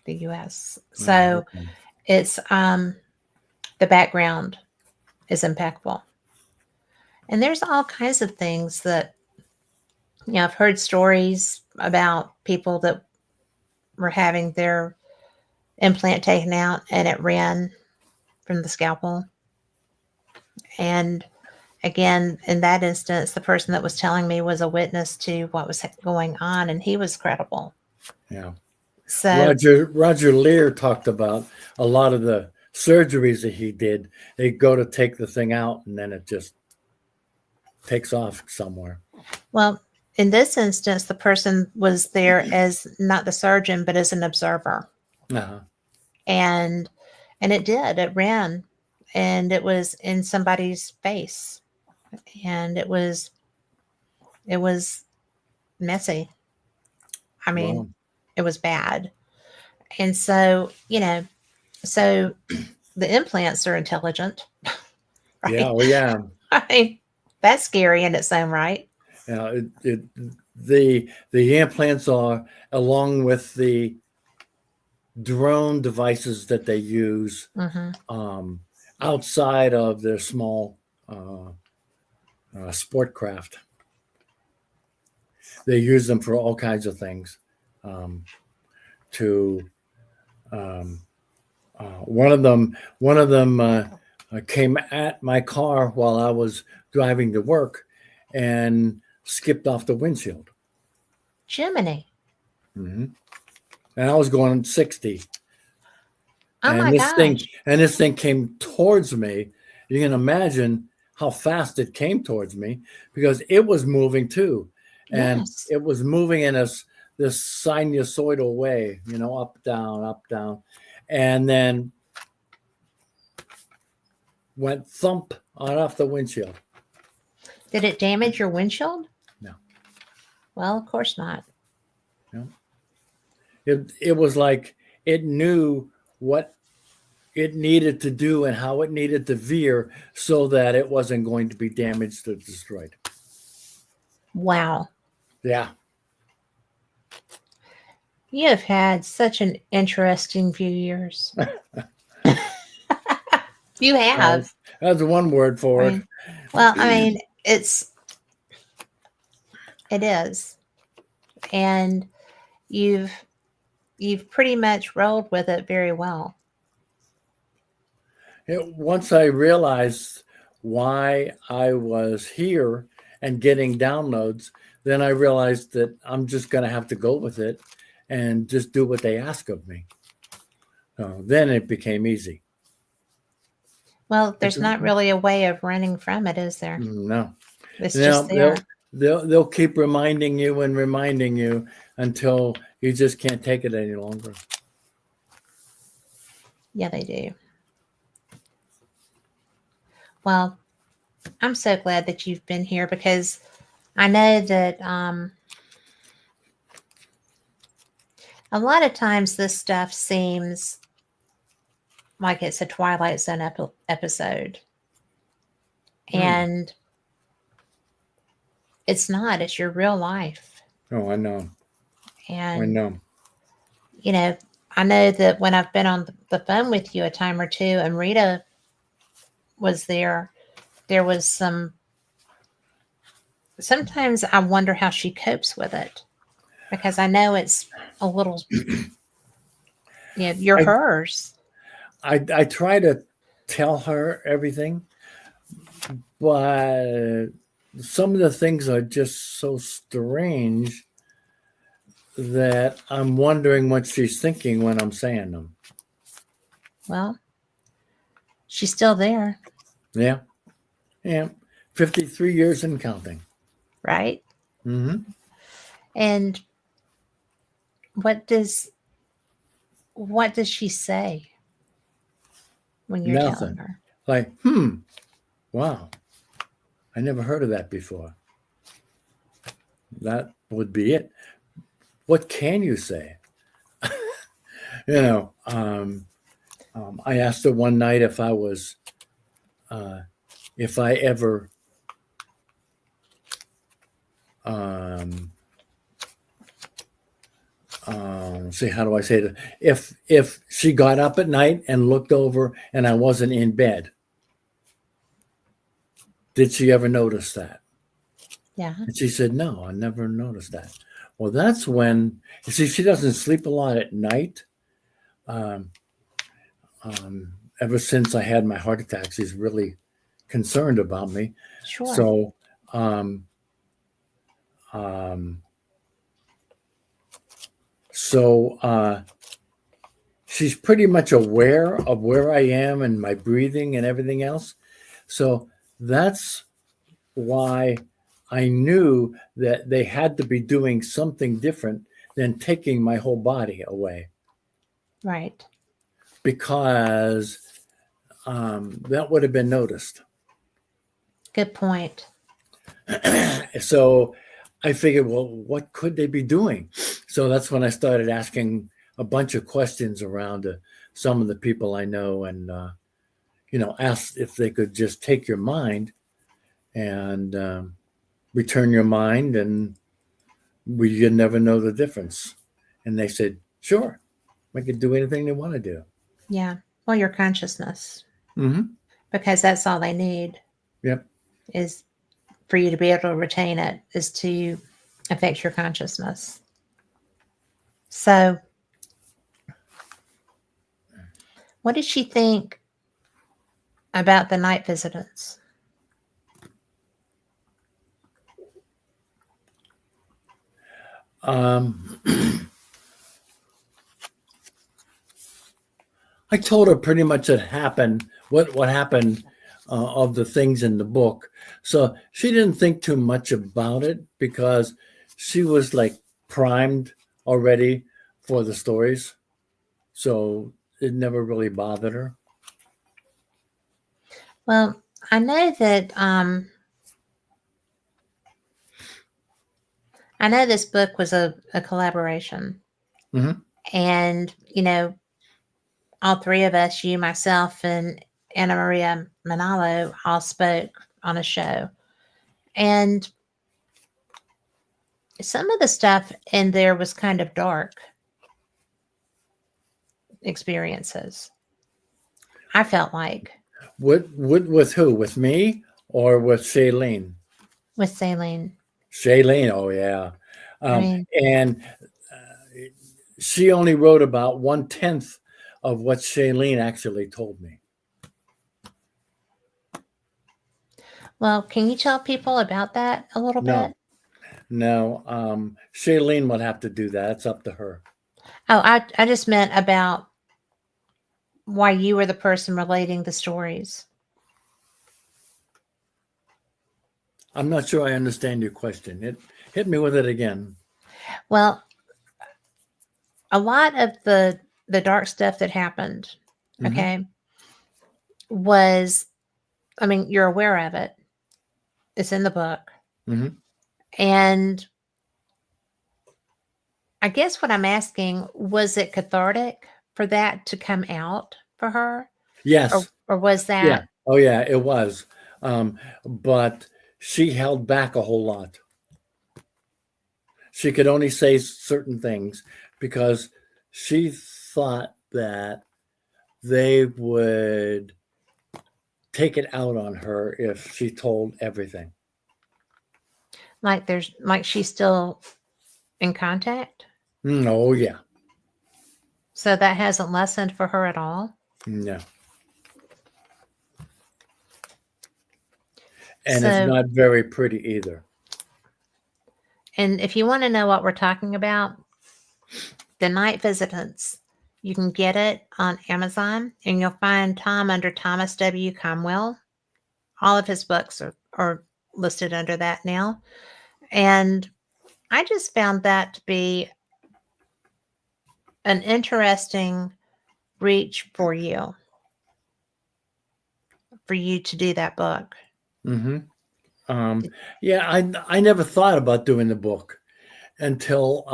the US. So Okay. it's the background is impeccable. And there's all kinds of things that, I've heard stories about people that were having their implant taken out and it ran from the scalpel. And again, in that instance, the person that was telling me was a witness to what was going on, and he was credible. Yeah. So Roger Lear talked about a lot of the surgeries that he did. They go to take the thing out, and then it just takes off somewhere. well, in this instance, the person was there as not the surgeon, but as an observer. Uh-huh. And it ran, and it was in somebody's face, and it was messy. I mean, Wow. it was bad. And so, so the implants are intelligent, right? Yeah. Well, yeah. I mean, that's scary in its own right. Yeah. The implants are, along with the drone devices that they use outside of their small sport craft. They use them for all kinds of things. One of them came at my car while I was driving to work and skipped off the windshield. Jiminy. Mm-hmm. And I was going 60. Oh my gosh. This thing came towards me. You can imagine how fast it came towards me, because it was moving too. And Yes. it was moving in this sinusoidal way, up, down. And then went thump on off the windshield. Did it damage your windshield? No. Well, of course not. No. It was like it knew what it needed to do and how it needed to veer so that it wasn't going to be damaged or destroyed. Wow. Yeah. You have had such an interesting few years. You have. That's one word for it. Well, I mean, it is. And you've pretty much rolled with it very well. Once I realized why I was here and getting downloads, then I realized that I'm just going to have to go with it and just do what they ask of me. So then it became easy. Well, there's not really a way of running from it, is there? No. It's just there. They'll keep reminding you and reminding you until you just can't take it any longer. Yeah, they do. Well, I'm so glad that you've been here, because I know that a lot of times this stuff seems like it's a Twilight Zone episode. And it's not. It's your real life. Oh, I know. And, I know. you know, I know that when I've been on the phone with you a time or two and Rita was there was sometimes I wonder how she copes with it, because I know it's a little, you're hers. I try to tell her everything, but some of the things are just so strange that I'm wondering what she's thinking when I'm saying them. Well, she's still there. Yeah. 53 years and counting. Right? Mm-hmm. And what does she say when you're telling her? Like, wow, I never heard of that before. That would be it. What can you say? I asked her one night if I was, if I ever, see, how do I say that? If she got up at night and looked over and I wasn't in bed, did she ever notice that? Yeah. And she said, no, I never noticed that. Well, that's when, you see, she doesn't sleep a lot at night. Ever since I had my heart attack, she's really concerned about me. Sure. So she's pretty much aware of where I am and my breathing and everything else. So that's why I knew that they had to be doing something different than taking my whole body away. Right. Because that would have been noticed. Good point. So I figured, well, what could they be doing? So that's when I started asking a bunch of questions around some of the people I know, and asked if they could just take your mind and return your mind, and you'd never know the difference. And they said, sure, I could do anything they want to do. Yeah. Well, your consciousness. Mm-hmm. Because that's all they need. Yep. Is for you to be able to retain it, is to affect your consciousness. So, what did she think about the Night Visitants? I told her pretty much what happened of the things in the book. So she didn't think too much about it because she was like primed already for the stories. So it never really bothered her. Well, I know that I know this book was a collaboration. Mm-hmm. And, all three of us, you, myself, and Anna Maria Manalo, all spoke on a show. And some of the stuff in there was kind of dark experiences, I felt like. With who? With me or with Shailene? With Saline. Shailene, oh yeah. And she only wrote about 1/10 of what Shailene actually told me. Well, can you tell people about that a little bit? No, Shailene would have to do that. It's up to her. Oh, I just meant about why you were the person relating the stories. I'm not sure I understand your question. Hit me with it again. Well, a lot of the dark stuff that happened, Mm-hmm. okay, was, I mean, you're aware of it. It's in the book. Mm-hmm. And I guess what I'm asking, was it cathartic for that to come out for her? Yes. Or was Yeah. that Oh, yeah, it was. But she held back a whole lot. She could only say certain things because she thought that they would take it out on her if she told everything. like she's still in contact? Oh, yeah. So that hasn't lessened for her at all? No. And it's So, not very pretty either. and if you want to know what we're talking about, the Night Visitants, you can get it on Amazon and you'll find Tom under Thomas W. Conwell. All of his books are listed under that now. And I just found that to be an interesting reach for you to do that book. Mm-hmm. Yeah, I never thought about doing the book until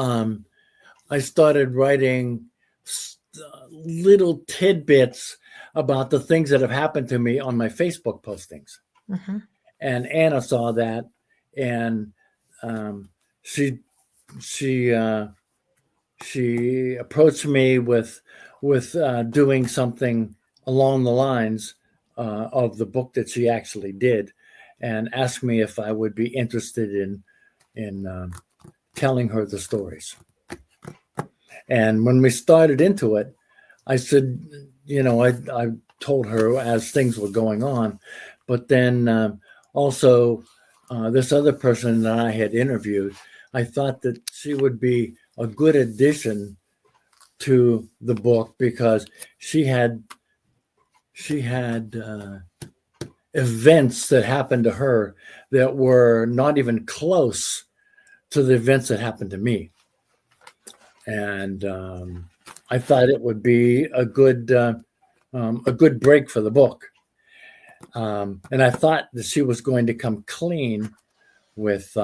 I started writing little tidbits about the things that have happened to me on my Facebook postings. Mm-hmm. And Anna saw that, and um, she she she approached me with doing something along the lines of the book that she actually did, and asked me if I would be interested in telling her the stories. And when we started into it, I said, I told her as things were going on, but then also this other person that I had interviewed, I thought that she would be a good addition to the book because she had events that happened to her that were not even close to the events that happened to me, and I thought it would be a good break for the book. And I thought that she was going to come clean with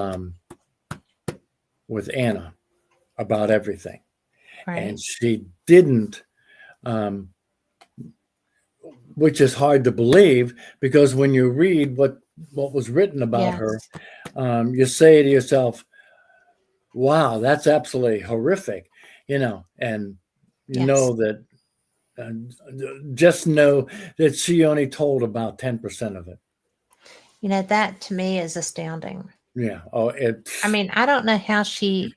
Anna about everything, Right. and she didn't, um, which is hard to believe because when you read what was written about her, Yes. you say to yourself, "Wow, that's absolutely horrific," and you Yes. know that. Just know that she only told about 10% of it. That to me is astounding. Yeah. Oh, I mean, I don't know how she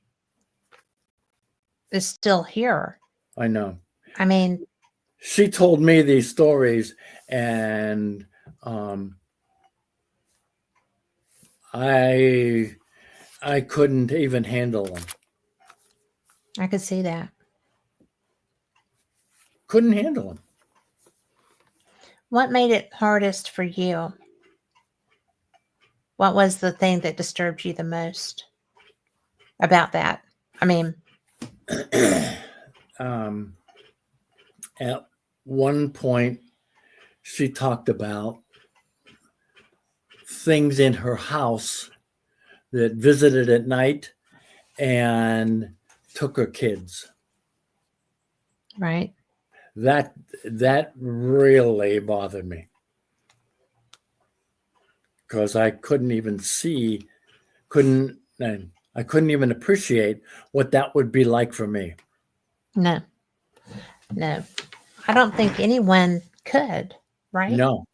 is still here. I know. I mean, She told me these stories, and I couldn't even handle them. I could see that. Couldn't handle them. What made it hardest for you? What was the thing that disturbed you the most about that? I mean, At one point, she talked about things in her house that visited at night and took her kids. right? That really bothered me because I couldn't even I couldn't even appreciate what that would be like for me. No, no. I don't think anyone could, right? No.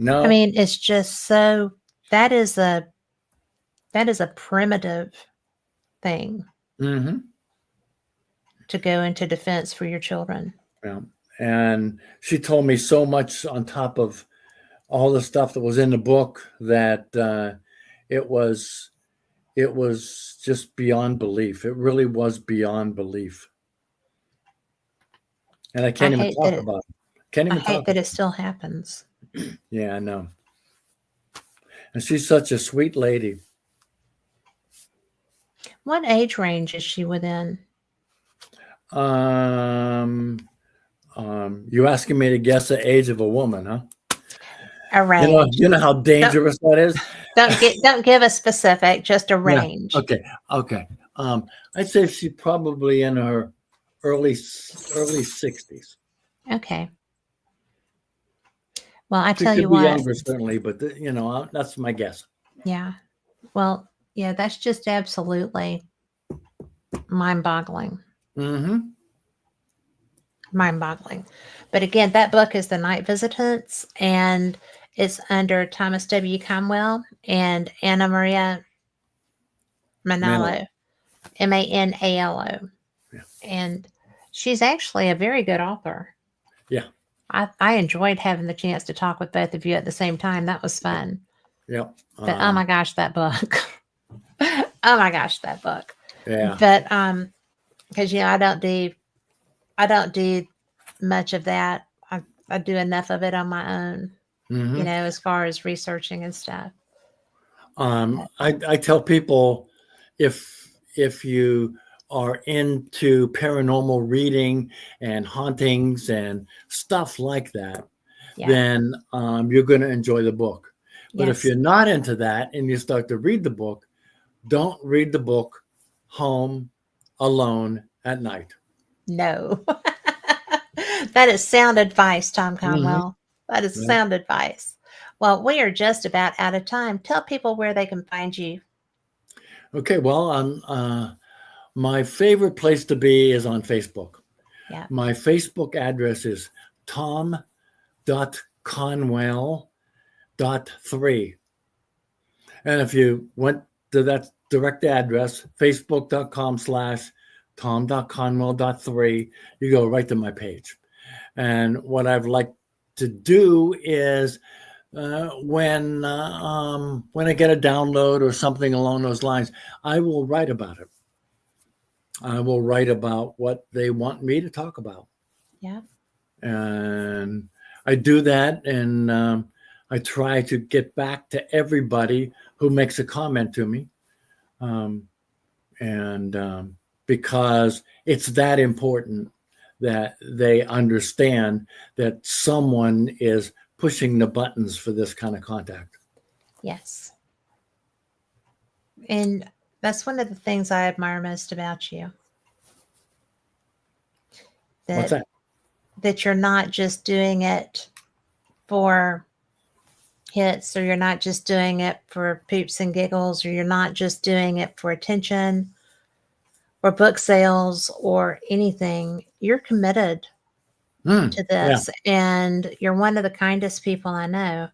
I mean, it's just so that is a primitive thing Mm-hmm. to go into defense for your children. Yeah. And she told me so much on top of all the stuff that was in the book that it was just beyond belief. It really was beyond belief. and I I can't even hate that talk it about it. Can't I even hate talk that about it still happens. it. Yeah, I know. And she's such a sweet lady. What age range is she within? Um, you asking me to guess the age of a woman, huh? A range. You know how Don't dangerous that is. don't give a specific, just a Yeah. range. Okay. Okay. I'd say she's probably in her early 60s. Okay. Well, I She tell could you be what, younger, certainly, but that's my guess. yeah. Well, yeah, that's just absolutely mind-boggling. Mm-hmm. Mind-boggling. But again, that book is The Night Visitants, and it's under Thomas W. Conwell and Anna Maria Manalo. Manalo, Manalo. Yeah. And she's actually a very good author. Yeah. I enjoyed having the chance to talk with both of you at the same time. That was fun. Yep. But oh my gosh, that book. Oh my gosh, that book. Yeah. But because I don't do much of that. I do enough of it on my own, Mm-hmm. as far as researching and stuff. I tell people if you are into paranormal reading and hauntings and stuff like that, Yeah. then you're going to enjoy the book. But if Yes. you're not into that and you start to read the book, don't read the book home alone at night. No. That is sound advice, Tom Mm-hmm. Conwell. That is Yeah. sound advice. Well, we are just about out of time. Tell people where they can find you. Okay. Well, my favorite place to be is on Facebook. Yeah. My Facebook address is tom.conwell.3. And if you went to that direct address, facebook.com/tom.conwell.3, you go right to my page. And what I've liked to do is when I get a download or something along those lines, I will write about it. I will write about what they want me to talk about. Yeah. And I do that, and I try to get back to everybody who makes a comment to me, um, and because it's that important that they understand that someone is pushing the buttons for this kind of contact. Yes. And that's one of the things I admire most about you. What's That that? that you're not just doing it for hits, or you're not just doing it for poops and giggles, or you're not just doing it for attention or book sales or anything. You're committed to Yeah. this, and you're one of the kindest people I know.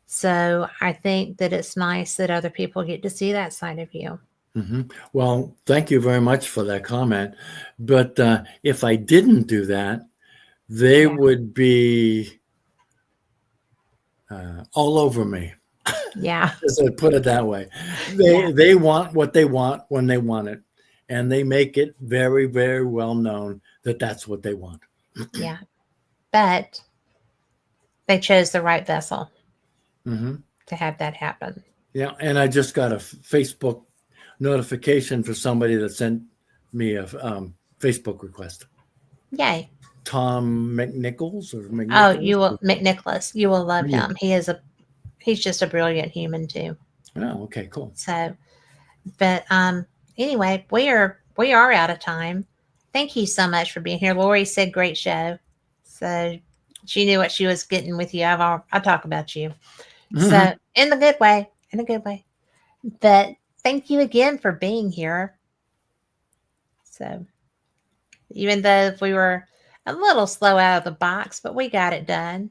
So I think that it's nice that other people get to see that side of you. Mm-hmm. Well, thank you very much for that comment. But if I didn't do that, they Yeah. would be all over me. Yeah. Just to put it that way. Yeah. They want what they want when they want it, and they make it very, very well known that that's what they want. Yeah. But they chose the right vessel Mm-hmm. to have that happen. Yeah, and I just got a Facebook notification for somebody that sent me a Facebook request. Yay. Tom McNichols or Oh, McNichols? you will, McNicholas. You will love Yeah. him. He's just a brilliant human too. Oh, okay, cool. So, but anyway, we are out of time. Thank you so much for being here. Lori said great show. So she knew what she was getting with you. I talk about you. Mm-hmm. So in the good way, in a good way. But thank you again for being here. So even though we were a little slow out of the box, but we got it done.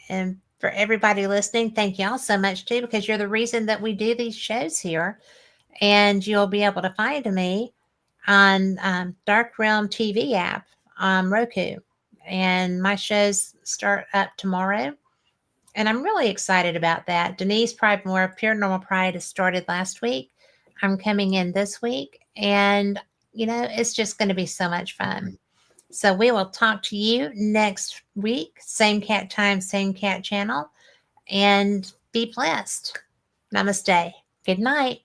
And for everybody listening, thank y'all so much too, because you're the reason that we do these shows here. And you'll be able to find me on Dark Realm TV app on Roku. And my shows start up tomorrow. And I'm really excited about that. Denise Pridemore of Paranormal Pride has started last week. I'm coming in this week. And, it's just going to be so much fun. So we will talk to you next week. Same cat time, same cat channel. And be blessed. Namaste. Good night.